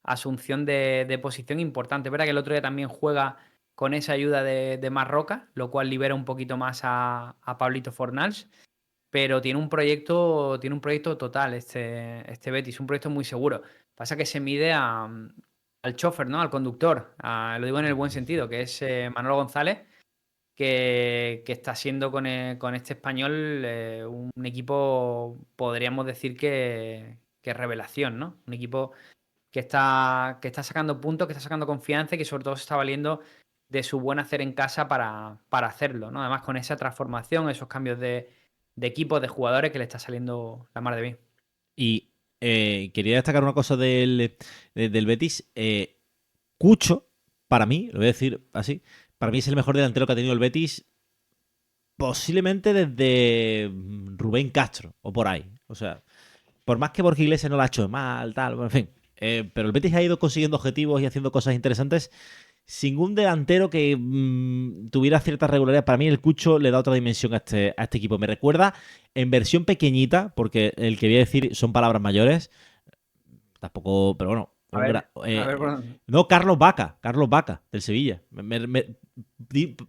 asunción de posición importante. Es verdad que el otro día también juega con esa ayuda de Marroca, lo cual libera un poquito más a Pablito Fornals, pero tiene un proyecto total este Betis, un proyecto muy seguro. Pasa que se mide al chofer, ¿no? Al conductor, lo digo en el buen sentido, que es Manolo González, que está siendo con este español un equipo, podríamos decir que revelación, ¿no? Un equipo que está sacando puntos, que está sacando confianza y que sobre todo se está valiendo de su buen hacer en casa para hacerlo, ¿no? Además, con esa transformación, esos cambios de equipos, de jugadores, que le está saliendo la mar de bien. Y quería destacar una cosa del Betis. Cucho, para mí, lo voy a decir así, para mí es el mejor delantero que ha tenido el Betis posiblemente desde Rubén Castro o por ahí. O sea, por más que Borja Iglesias no lo ha hecho mal, tal, bueno, en fin. Pero el Betis ha ido consiguiendo objetivos y haciendo cosas interesantes sin un delantero que tuviera cierta regularidad. Para mí el Cucho le da otra dimensión a este equipo. Me recuerda en versión pequeñita, porque el que voy a decir son palabras mayores. Tampoco, pero bueno. A ver, a ver por dónde. No, Carlos Vaca, del Sevilla.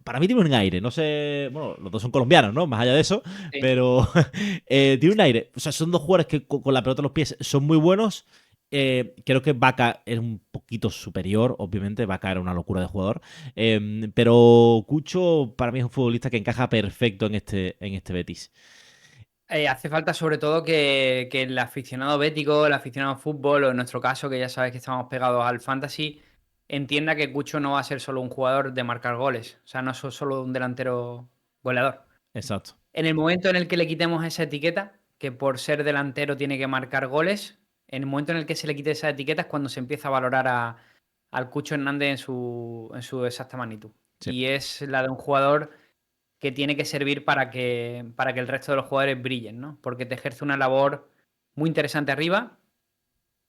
Para mí tiene un aire, no sé, bueno, los dos son colombianos, ¿no? Más allá de eso, Sí. pero tiene un aire. O sea, son dos jugadores que con la pelota en los pies son muy buenos. Creo que Vaca es un poquito superior, obviamente. Vaca era una locura de jugador. Pero Cucho para mí es un futbolista que encaja perfecto en este Betis. Hace falta sobre todo que el aficionado bético, el aficionado al fútbol, o en nuestro caso, que ya sabes que estamos pegados al fantasy, entienda que Cucho no va a ser solo un jugador de marcar goles. O sea, no es solo un delantero goleador. Exacto. En el momento en el que le quitemos esa etiqueta, que por ser delantero tiene que marcar goles, en el momento en el que se le quite esa etiqueta es cuando se empieza a valorar al Cucho Hernández en su exacta magnitud. Sí. Y es la de un jugador que tiene que servir para que el resto de los jugadores brillen, ¿no? Porque te ejerce una labor muy interesante arriba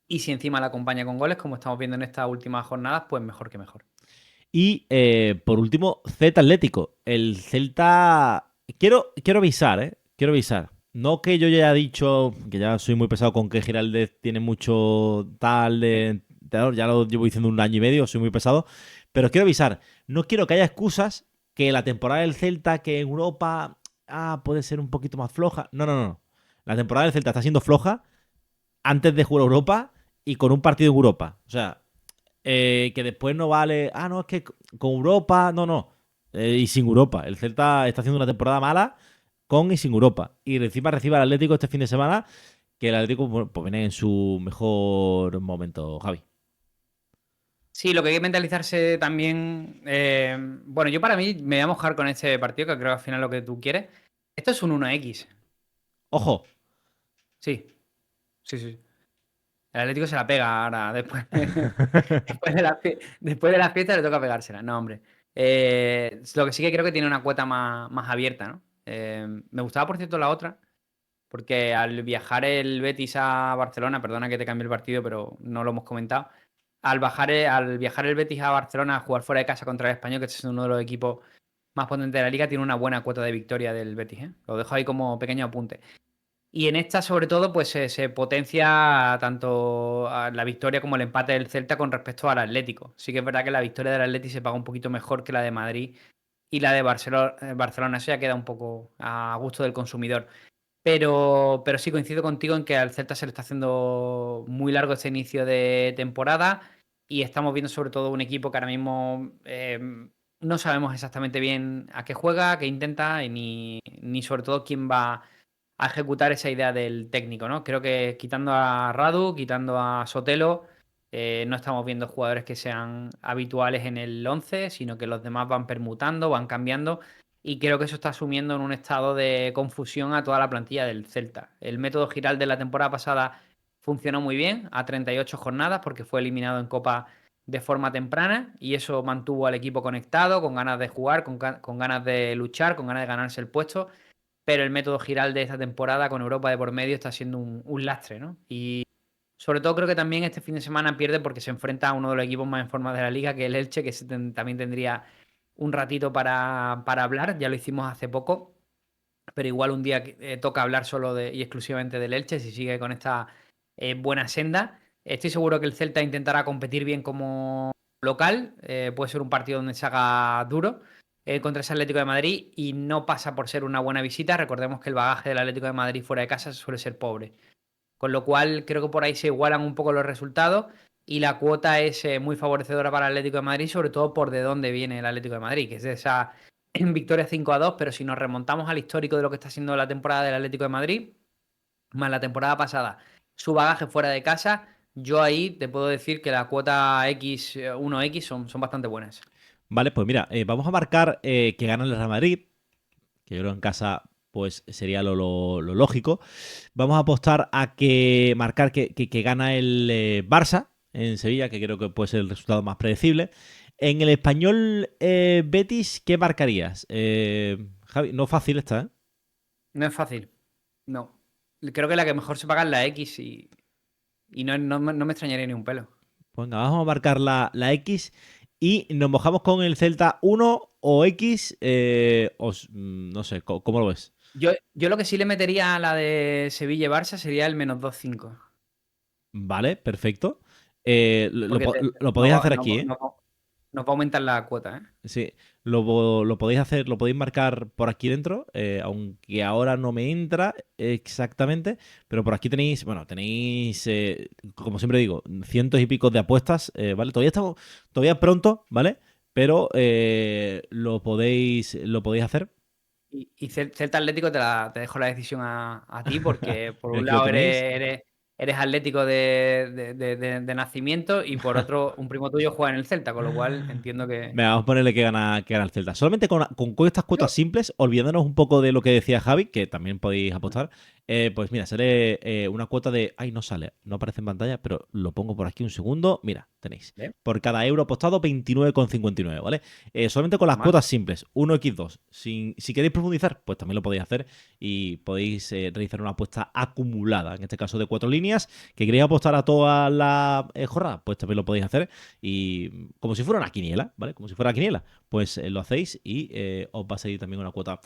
y si encima la acompaña con goles, como estamos viendo en estas últimas jornadas, pues mejor que mejor. Y por último, Celta Atlético. El Celta. Quiero avisar, ¿eh? Quiero avisar. No que yo ya haya dicho que ya soy muy pesado con que Giraldez tiene mucho tal de entrenador, ya lo llevo diciendo un año y medio, soy muy pesado. Pero quiero avisar, no quiero que haya excusas que la temporada del Celta, que en Europa puede ser un poquito más floja. No, no, no. La temporada del Celta está siendo floja antes de jugar Europa y con un partido en Europa. O sea, que después no vale. No, es que con Europa. No, no. y sin Europa. El Celta está haciendo una temporada mala con y sin Europa. Y encima recibe al Atlético este fin de semana, que el Atlético bueno, pues viene en su mejor momento, Javi. Sí, lo que hay que mentalizarse también. Bueno, yo para mí me voy a mojar con este partido, que creo que al final lo que tú quieres. Esto es un 1x. Ojo. Sí, sí, sí. El Atlético se la pega ahora, después, después de la fiesta le toca pegársela. No, hombre. Lo que sí que creo que tiene una cuota más abierta, ¿no? Me gustaba, por cierto, la otra, porque al viajar el Betis a Barcelona, perdona que te cambie el partido, pero no lo hemos comentado. Al viajar el Betis a Barcelona a jugar fuera de casa contra el Español, que es uno de los equipos más potentes de la liga, tiene una buena cuota de victoria del Betis, ¿eh? Lo dejo ahí como pequeño apunte. Y en esta, sobre todo, pues se potencia tanto la victoria como el empate del Celta con respecto al Atlético. Sí que es verdad que la victoria del Atlético se paga un poquito mejor que la de Madrid y la de Barcelona. Eso ya queda un poco a gusto del consumidor. Pero sí coincido contigo en que al Celta se le está haciendo muy largo este inicio de temporada y estamos viendo sobre todo un equipo que ahora mismo no sabemos exactamente bien a qué juega, qué intenta y ni sobre todo quién va a ejecutar esa idea del técnico, ¿no? Creo que quitando a Radu, quitando a Sotelo, no estamos viendo jugadores que sean habituales en el 11, sino que los demás van permutando, van cambiando y creo que eso está sumiendo en un estado de confusión a toda la plantilla del Celta. El método Giral de la temporada pasada funcionó muy bien a 38 jornadas porque fue eliminado en Copa de forma temprana y eso mantuvo al equipo conectado, con ganas de jugar, con ganas de luchar, con ganas de ganarse el puesto, pero el método Giral de esta temporada con Europa de por medio está siendo un lastre, ¿no? Y sobre todo creo que también este fin de semana pierde porque se enfrenta a uno de los equipos más en forma de la liga, que es el Elche, que también tendría un ratito para hablar, ya lo hicimos hace poco, pero igual un día toca hablar solo y exclusivamente del Elche, si sigue con esta buena senda. Estoy seguro que el Celta intentará competir bien como local, puede ser un partido donde se haga duro contra ese Atlético de Madrid y no pasa por ser una buena visita. Recordemos que el bagaje del Atlético de Madrid fuera de casa suele ser pobre. Con lo cual creo que por ahí se igualan un poco los resultados y la cuota es muy favorecedora para el Atlético de Madrid, sobre todo por de dónde viene el Atlético de Madrid, que es de esa victoria 5-2, pero si nos remontamos al histórico de lo que está siendo la temporada del Atlético de Madrid, más la temporada pasada, su bagaje fuera de casa, yo ahí te puedo decir que la cuota X, 1X son bastante buenas. Vale, pues mira, vamos a marcar que gana el Real Madrid, que yo creo en casa pues sería lo lógico. Vamos a apostar a que marcar que gana el Barça en Sevilla, que creo que puede ser el resultado más predecible. En el español Betis, ¿qué marcarías? Javi, no fácil esta, ¿eh? No es fácil, no. Creo que la que mejor se paga es la X y no me extrañaría ni un pelo. Pues venga, vamos a marcar la X y nos mojamos con el Celta 1 o X, no sé, ¿cómo lo ves? Yo lo que sí le metería a la de Sevilla y Barça sería el -2,5. Vale, perfecto. Porque Lo podéis hacer aquí, ¿eh? nos va a aumentar la cuota, ¿eh? Sí, lo podéis hacer, lo podéis marcar por aquí dentro, aunque ahora no me entra exactamente, pero por aquí tenéis, bueno, tenéis, como siempre digo, cientos y pico de apuestas, ¿vale? Todavía pronto, ¿vale? Pero lo podéis hacer. Y Celta Atlético te dejo la decisión a ti, porque por un Aquí lo lado tenéis. eres atlético de nacimiento y por otro un primo tuyo juega en el Celta, con lo cual entiendo que... Venga, vamos a ponerle que gana el Celta. Solamente con estas cuotas Yo- simples, olvidándonos un poco de lo que decía Javi, que también podéis apostar. Pues mira, sale una cuota de. Ay, no sale, no aparece en pantalla, pero lo pongo por aquí un segundo. Mira, tenéis. ¿Ve? Por cada euro apostado, 29,59, ¿vale? Solamente con No las está mal. cuotas simples, 1x2. Si queréis profundizar, pues también lo podéis hacer y podéis realizar una apuesta acumulada, en este caso de 4 líneas. ¿Que queréis apostar a toda la jornada? Pues también lo podéis hacer. Y como si fuera una quiniela, ¿vale? Como si fuera quiniela, pues lo hacéis y os va a salir también una cuota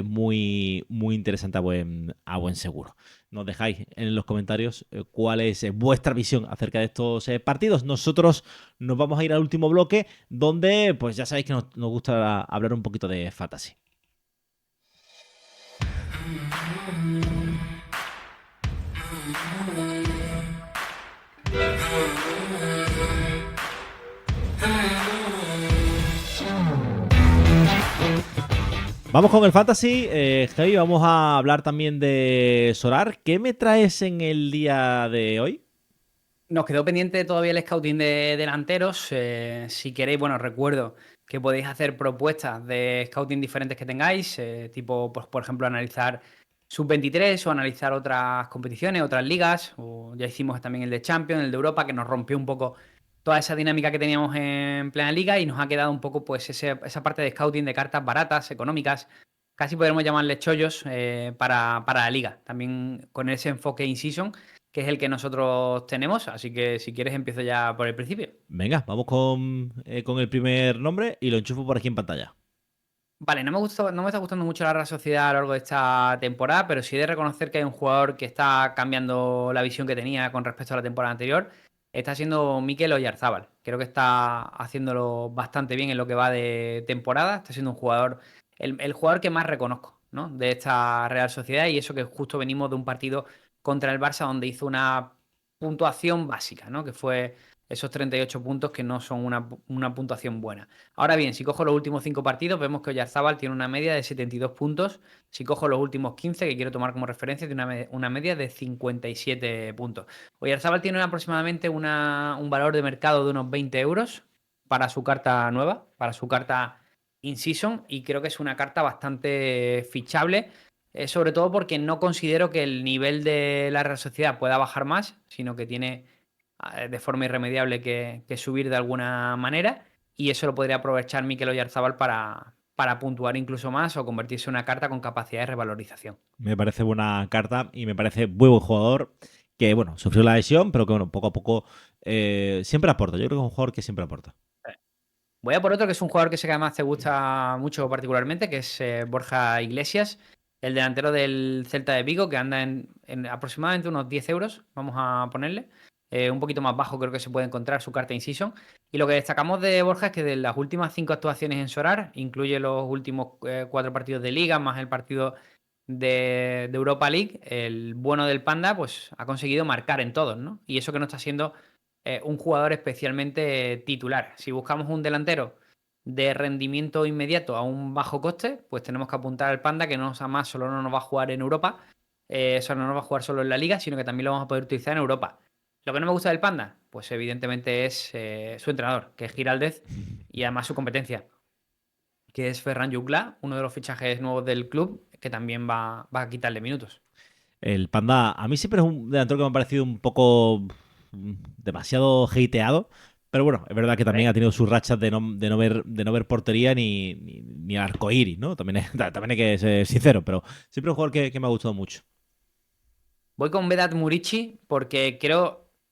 muy, muy interesante a buen seguro. Nos dejáis en los comentarios cuál es vuestra visión acerca de estos partidos. Nosotros nos vamos a ir al último bloque, donde pues ya sabéis que nos gusta hablar un poquito de fantasy. Vamos con el fantasy, Javi, vamos a hablar también de Solar. ¿Qué me traes en el día de hoy? Nos quedó pendiente todavía el scouting de delanteros. Si queréis, bueno, recuerdo que podéis hacer propuestas de scouting diferentes que tengáis, tipo, pues, por ejemplo, analizar sub-23 o analizar otras competiciones, otras ligas. O ya hicimos también el de Champions, el de Europa, que nos rompió un poco toda esa dinámica que teníamos en plena liga y nos ha quedado un poco, pues, esa parte de scouting de cartas baratas, económicas. Casi podemos llamarle chollos para la liga. También con ese enfoque in-season que es el que nosotros tenemos. Así que si quieres empiezo ya por el principio. Venga, vamos con el primer nombre y lo enchufo por aquí en pantalla. Vale, no me está gustando mucho la Real Sociedad a lo largo de esta temporada, pero sí he de reconocer que hay un jugador que está cambiando la visión que tenía con respecto a la temporada anterior. Está siendo Mikel Oyarzábal. Creo que está haciéndolo bastante bien en lo que va de temporada. Está siendo un jugador, el jugador que más reconozco, ¿no? De esta Real Sociedad, y eso que justo venimos de un partido contra el Barça donde hizo una puntuación básica, ¿no? Que fue esos 38 puntos que no son una puntuación buena. Ahora bien, si cojo los últimos 5 partidos, vemos que Oyarzábal tiene una media de 72 puntos. Si cojo los últimos 15, que quiero tomar como referencia, tiene una media de 57 puntos. Oyarzábal tiene aproximadamente un valor de mercado de unos 20 euros para su carta nueva, para su carta in-season, y creo que es una carta bastante fichable, sobre todo porque no considero que el nivel de la Real Sociedad pueda bajar más, sino que tiene de forma irremediable que subir de alguna manera, y eso lo podría aprovechar Mikel Oyarzabal para puntuar incluso más o convertirse en una carta con capacidad de revalorización. Me parece buena carta y me parece muy buen jugador que, bueno, sufrió la lesión, pero que, bueno, poco a poco siempre aporta. Yo creo que es un jugador que siempre aporta. Voy a por otro que es un jugador que sé que además te gusta mucho particularmente, que es Borja Iglesias, el delantero del Celta de Vigo, que anda en aproximadamente unos 10 euros, vamos a ponerle. Un poquito más bajo creo que se puede encontrar su carta in-season. Y lo que destacamos de Borja es que de las últimas 5 actuaciones en Sorar, incluye los últimos 4 partidos de Liga, más el partido de Europa League, el bueno del Panda pues ha conseguido marcar en todos, ¿no? Y eso que no está siendo un jugador especialmente titular. Si buscamos un delantero de rendimiento inmediato a un bajo coste, pues tenemos que apuntar al Panda, que no más solo no nos va a jugar en Europa, no nos va a jugar solo en la Liga, sino que también lo vamos a poder utilizar en Europa. Lo que no me gusta del Panda, pues evidentemente es su entrenador, que es Giraldez, y además su competencia, que es Ferran Jungla, uno de los fichajes nuevos del club, que también va a quitarle minutos. El Panda, a mí siempre es un delantero que me ha parecido un poco demasiado hateado. Pero bueno, es verdad que también ha tenido sus rachas de no ver portería ni arcoíris, ¿no? También hay que ser sincero, pero siempre es un jugador que me ha gustado mucho. Voy con Vedat Murici porque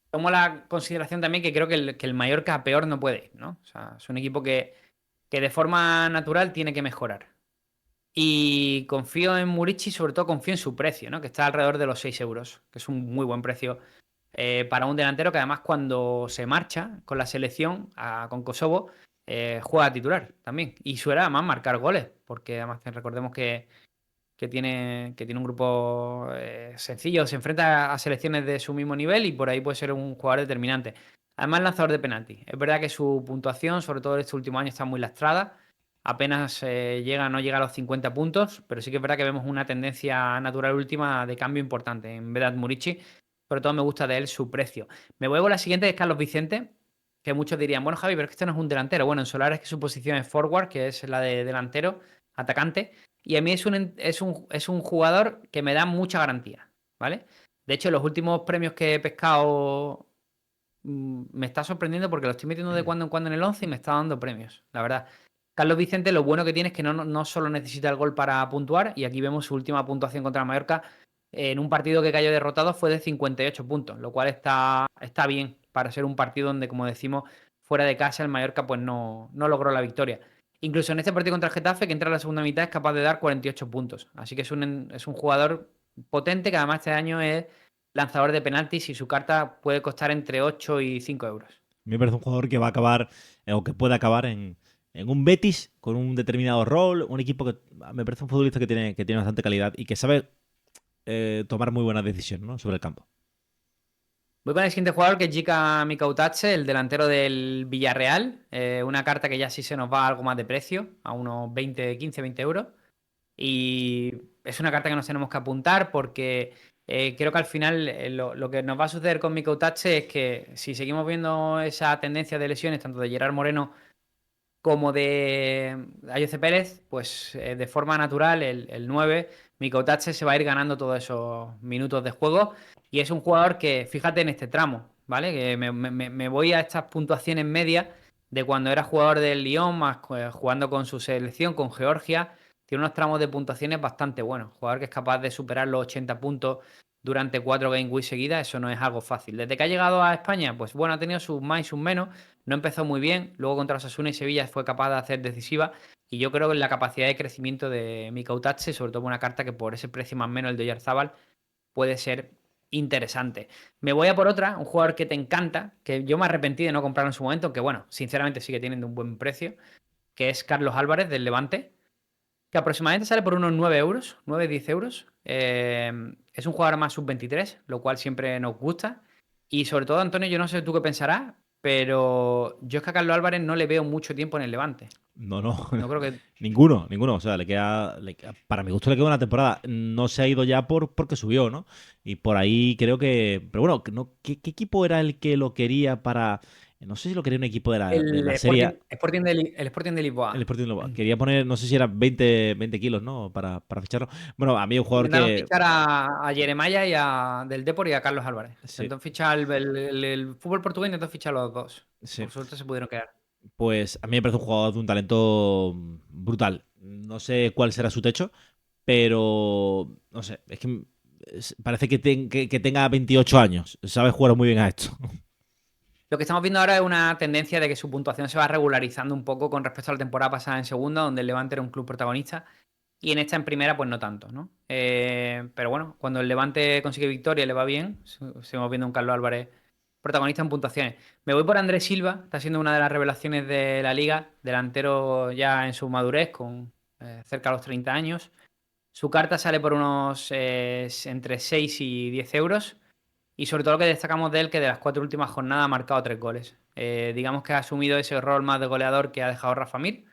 tomo la consideración también que creo que el Mallorca peor no puede ir, ¿no? O sea, es un equipo que de forma natural tiene que mejorar. Y confío en Murici, sobre todo confío en su precio, ¿no? Que está alrededor de los 6 euros, que es un muy buen precio para un delantero que además cuando se marcha con la selección, con Kosovo, juega titular también. Y suele además marcar goles, porque además recordemos que tiene un grupo sencillo, se enfrenta a selecciones de su mismo nivel y por ahí puede ser un jugador determinante. Además, lanzador de penalti. Es verdad que su puntuación, sobre todo en este último año, está muy lastrada. Apenas no llega a los 50 puntos, pero sí que es verdad que vemos una tendencia natural última de cambio importante en Vedat Murici. Sobre todo me gusta de él su precio. Me voy con la siguiente, que es Carlos Vicente, que muchos dirían, bueno, Javi, pero es que este no es un delantero. Bueno, en Solar es que su posición es forward, que es la de delantero, atacante. Y a mí es un jugador que me da mucha garantía, ¿vale? De hecho, los últimos premios que he pescado me está sorprendiendo porque lo estoy metiendo de cuando en cuando en el 11 y me está dando premios, la verdad. Carlos Vicente, lo bueno que tiene es que no solo necesita el gol para puntuar, y aquí vemos su última puntuación contra el Mallorca en un partido que cayó derrotado fue de 58 puntos, lo cual está bien para ser un partido donde, como decimos, fuera de casa el Mallorca pues no logró la victoria. Incluso en este partido contra el Getafe, que entra en la segunda mitad, es capaz de dar 48 puntos. Así que es un jugador potente que además este año es lanzador de penaltis y su carta puede costar entre 8 y 5 euros. Me parece un jugador que va a acabar, o que puede acabar en un Betis con un determinado rol, un equipo que me parece un futbolista que tiene bastante calidad y que sabe tomar muy buenas decisiones, ¿no? Sobre el campo. Voy con el siguiente jugador, que es Jika Mikautadze, el delantero del Villarreal. Una carta que ya sí se nos va a algo más de precio, a unos 20, 15, 20 euros. Y es una carta que nos tenemos que apuntar porque creo que al final lo que nos va a suceder con Miko Tache es que si seguimos viendo esa tendencia de lesiones, tanto de Gerard Moreno como de Ayoce Pérez, pues de forma natural el 9, Mikotatse se va a ir ganando todos esos minutos de juego y es un jugador que, fíjate en este tramo, ¿vale? Que me voy a estas puntuaciones medias de cuando era jugador del Lyon, más jugando con su selección, con Georgia, tiene unos tramos de puntuaciones bastante buenos. Jugador que es capaz de superar los 80 puntos durante 4 game weeks seguidas, eso no es algo fácil. Desde que ha llegado a España, pues bueno, ha tenido sus más y sus menos. No empezó muy bien, luego contra Osasuna y Sevilla fue capaz de hacer decisiva. Y yo creo que la capacidad de crecimiento de Mika Utache, sobre todo una carta que por ese precio más o menos el de Oyarzábal, puede ser interesante. Me voy a por otra, un jugador que te encanta, que yo me arrepentí de no comprar en su momento, que bueno, sinceramente sigue teniendo un buen precio, que es Carlos Álvarez del Levante, que aproximadamente sale por unos 9 euros, 9-10 euros. Es un jugador más sub-23, lo cual siempre nos gusta. Y sobre todo, Antonio, yo no sé tú qué pensarás, pero yo es que a Carlos Álvarez no le veo mucho tiempo en el Levante. No, no, No creo que. ninguno. O sea, para mi gusto le queda una temporada. No se ha ido ya porque subió, ¿no? Y por ahí creo que. Pero bueno, ¿qué equipo era el que lo quería para. No sé si lo quería un equipo de El la Sporting, Serie. el Sporting de El Lisboa. Sporting de Lisboa. Quería poner, no sé si era 20 kilos, ¿no? Para ficharlo. Bueno, a mí un jugador Intentaron que. fichar a Jeremiah del Depor y a Carlos Álvarez. Sí, Intentó fichar el fútbol portugués, intentó fichar a los dos. sí. Por suerte se pudieron quedar. Pues a mí me parece un jugador de un talento brutal. No sé cuál será su techo, pero no sé, es que parece que tenga 28 años. Sabe jugar muy bien a esto. Lo que estamos viendo ahora es una tendencia de que su puntuación se va regularizando un poco con respecto a la temporada pasada en segunda, donde el Levante era un club protagonista, y en esta en primera, pues no tanto, ¿no? Pero bueno, cuando el Levante consigue victoria y le va bien, seguimos viendo un Carlos Álvarez protagonista en puntuaciones. Me voy por Andrés Silva, está siendo una de las revelaciones de la liga, delantero ya en su madurez, con cerca de los 30 años. Su carta sale por unos entre 6 y 10 euros. Y sobre todo lo que destacamos de él, que de las 4 últimas jornadas ha marcado 3 goles. Digamos que ha asumido ese rol más de goleador que ha dejado Rafa Mir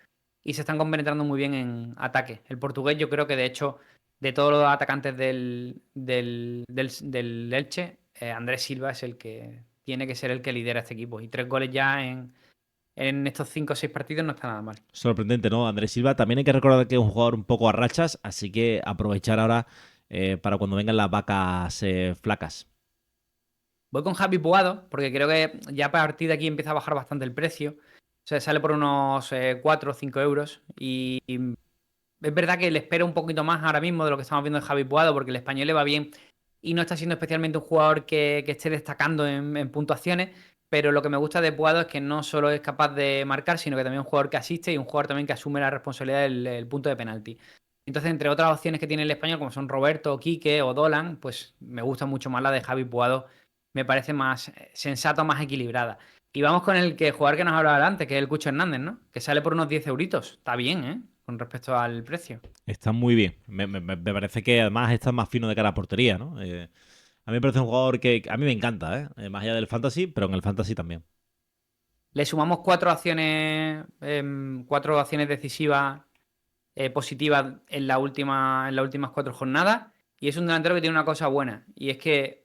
y se están compenetrando muy bien en ataque. El portugués yo creo que de hecho de todos los atacantes del Elche, Andrés Silva es el que tiene que ser el que lidera este equipo. Y 3 goles ya en estos 5 o 6 partidos no está nada mal. Sorprendente, ¿no? Andrés Silva. También hay que recordar que es un jugador un poco a rachas, así que aprovechar ahora para cuando vengan las vacas flacas. Voy con Javi Puado, porque creo que ya a partir de aquí empieza a bajar bastante el precio. O sea, sale por unos 4 o 5 euros. Y es verdad que le espero un poquito más ahora mismo de lo que estamos viendo en Javi Puado, porque el español le va bien y no está siendo especialmente un jugador que esté destacando en puntuaciones. Pero lo que me gusta de Puado es que no solo es capaz de marcar, sino que también es un jugador que asiste y un jugador también que asume la responsabilidad del punto de penalti. Entonces, entre otras opciones que tiene el español, como son Roberto, Quique o Dolan, pues me gusta mucho más la de Javi Puado. Me parece más sensato, más equilibrada. Y vamos con el jugador que nos hablaba antes, que es el Cucho Hernández, ¿no? Que sale por unos 10 euritos. Está bien, ¿eh? Con respecto al precio. Está muy bien. Me parece que además está más fino de cara a portería, ¿no? A mí me parece un jugador que a mí me encanta, ¿eh? Más allá del fantasy, pero en el fantasy también. Le sumamos 4 acciones decisivas positivas en las últimas 4 jornadas. Y es un delantero que tiene una cosa buena. Y es que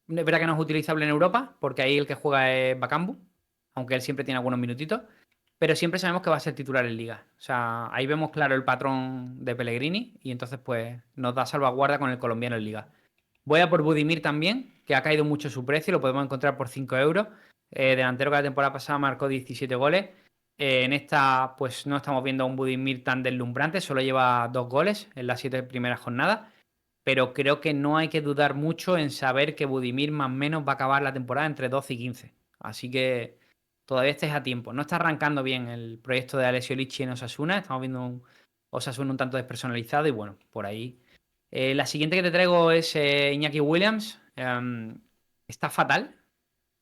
es verdad que no es utilizable en Europa, porque ahí el que juega es Bakambu, aunque él siempre tiene algunos minutitos. Pero siempre sabemos que va a ser titular en Liga. O sea, ahí vemos claro el patrón de Pellegrini y entonces pues nos da salvaguarda con el colombiano en Liga. Voy a por Budimir también, que ha caído mucho su precio, lo podemos encontrar por 5 euros. Delantero que la temporada pasada marcó 17 goles. En esta, pues no estamos viendo a un Budimir tan deslumbrante, solo lleva 2 goles en las 7 primeras jornadas. Pero creo que no hay que dudar mucho en saber que Budimir más o menos va a acabar la temporada entre 12 y 15. Así que todavía estáis a tiempo. No está arrancando bien el proyecto de Alessio Licci en Osasuna. Estamos viendo un Osasuna un tanto despersonalizado y bueno, por ahí. La siguiente que te traigo es Iñaki Williams. Está fatal,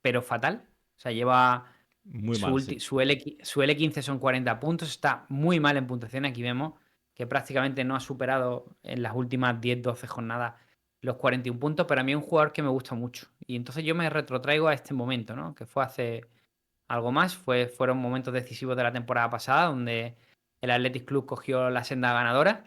pero fatal. O sea, lleva Muy su, mal, sí. ulti- su, L, su L15 son 40 puntos. Está muy mal en puntuación. Aquí vemos que prácticamente no ha superado en las últimas 10-12 jornadas los 41 puntos. Pero a mí es un jugador que me gusta mucho. Y entonces yo me retrotraigo a este momento, ¿no? Que fue hace algo más. Fueron momentos decisivos de la temporada pasada donde el Athletic Club cogió la senda ganadora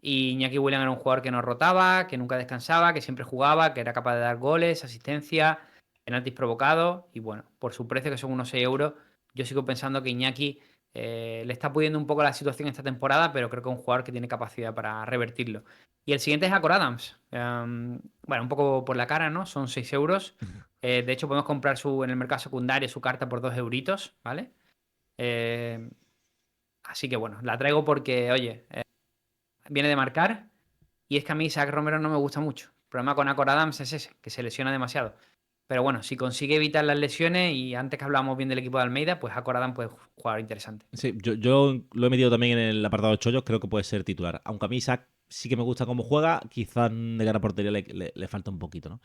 Y Iñaki Williams era un jugador que no rotaba, que nunca descansaba, que siempre jugaba, que era capaz de dar goles, asistencia, penaltis provocados. Y bueno, por su precio, que son unos 6 euros, yo sigo pensando que Iñaki le está pudiendo un poco la situación esta temporada, pero creo que es un jugador que tiene capacidad para revertirlo. Y el siguiente es Acor Adams. Bueno, un poco por la cara, ¿no? Son 6 euros. De hecho, podemos comprar en el mercado secundario su carta por 2 euritos, ¿vale? Eh, Así que bueno, la traigo porque, oye, viene de marcar y es que a mí Isaac Romero no me gusta mucho. El problema con Acor Adams es ese, que se lesiona demasiado. Pero bueno, si consigue evitar las lesiones y antes que hablábamos bien del equipo de Almeida, pues Acor Adams puede jugar interesante. Sí, yo lo he metido también en el apartado de chollos, creo que puede ser titular. Aunque a mí Isaac sí que me gusta cómo juega, quizás de cara a portería le falta un poquito, ¿no?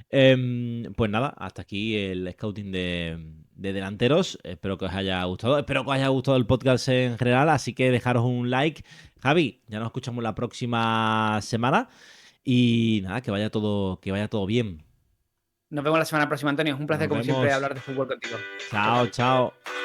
Pues nada, hasta aquí el scouting de delanteros. Espero que os haya gustado. Espero que os haya gustado el podcast en general. Así que dejaros un like. Javi, ya nos escuchamos la próxima semana. Y nada, que vaya todo bien. Nos vemos la semana próxima, Antonio. Es un placer, Nos como siempre, vemos. hablar de fútbol contigo. Chao, Chao, chao. chao.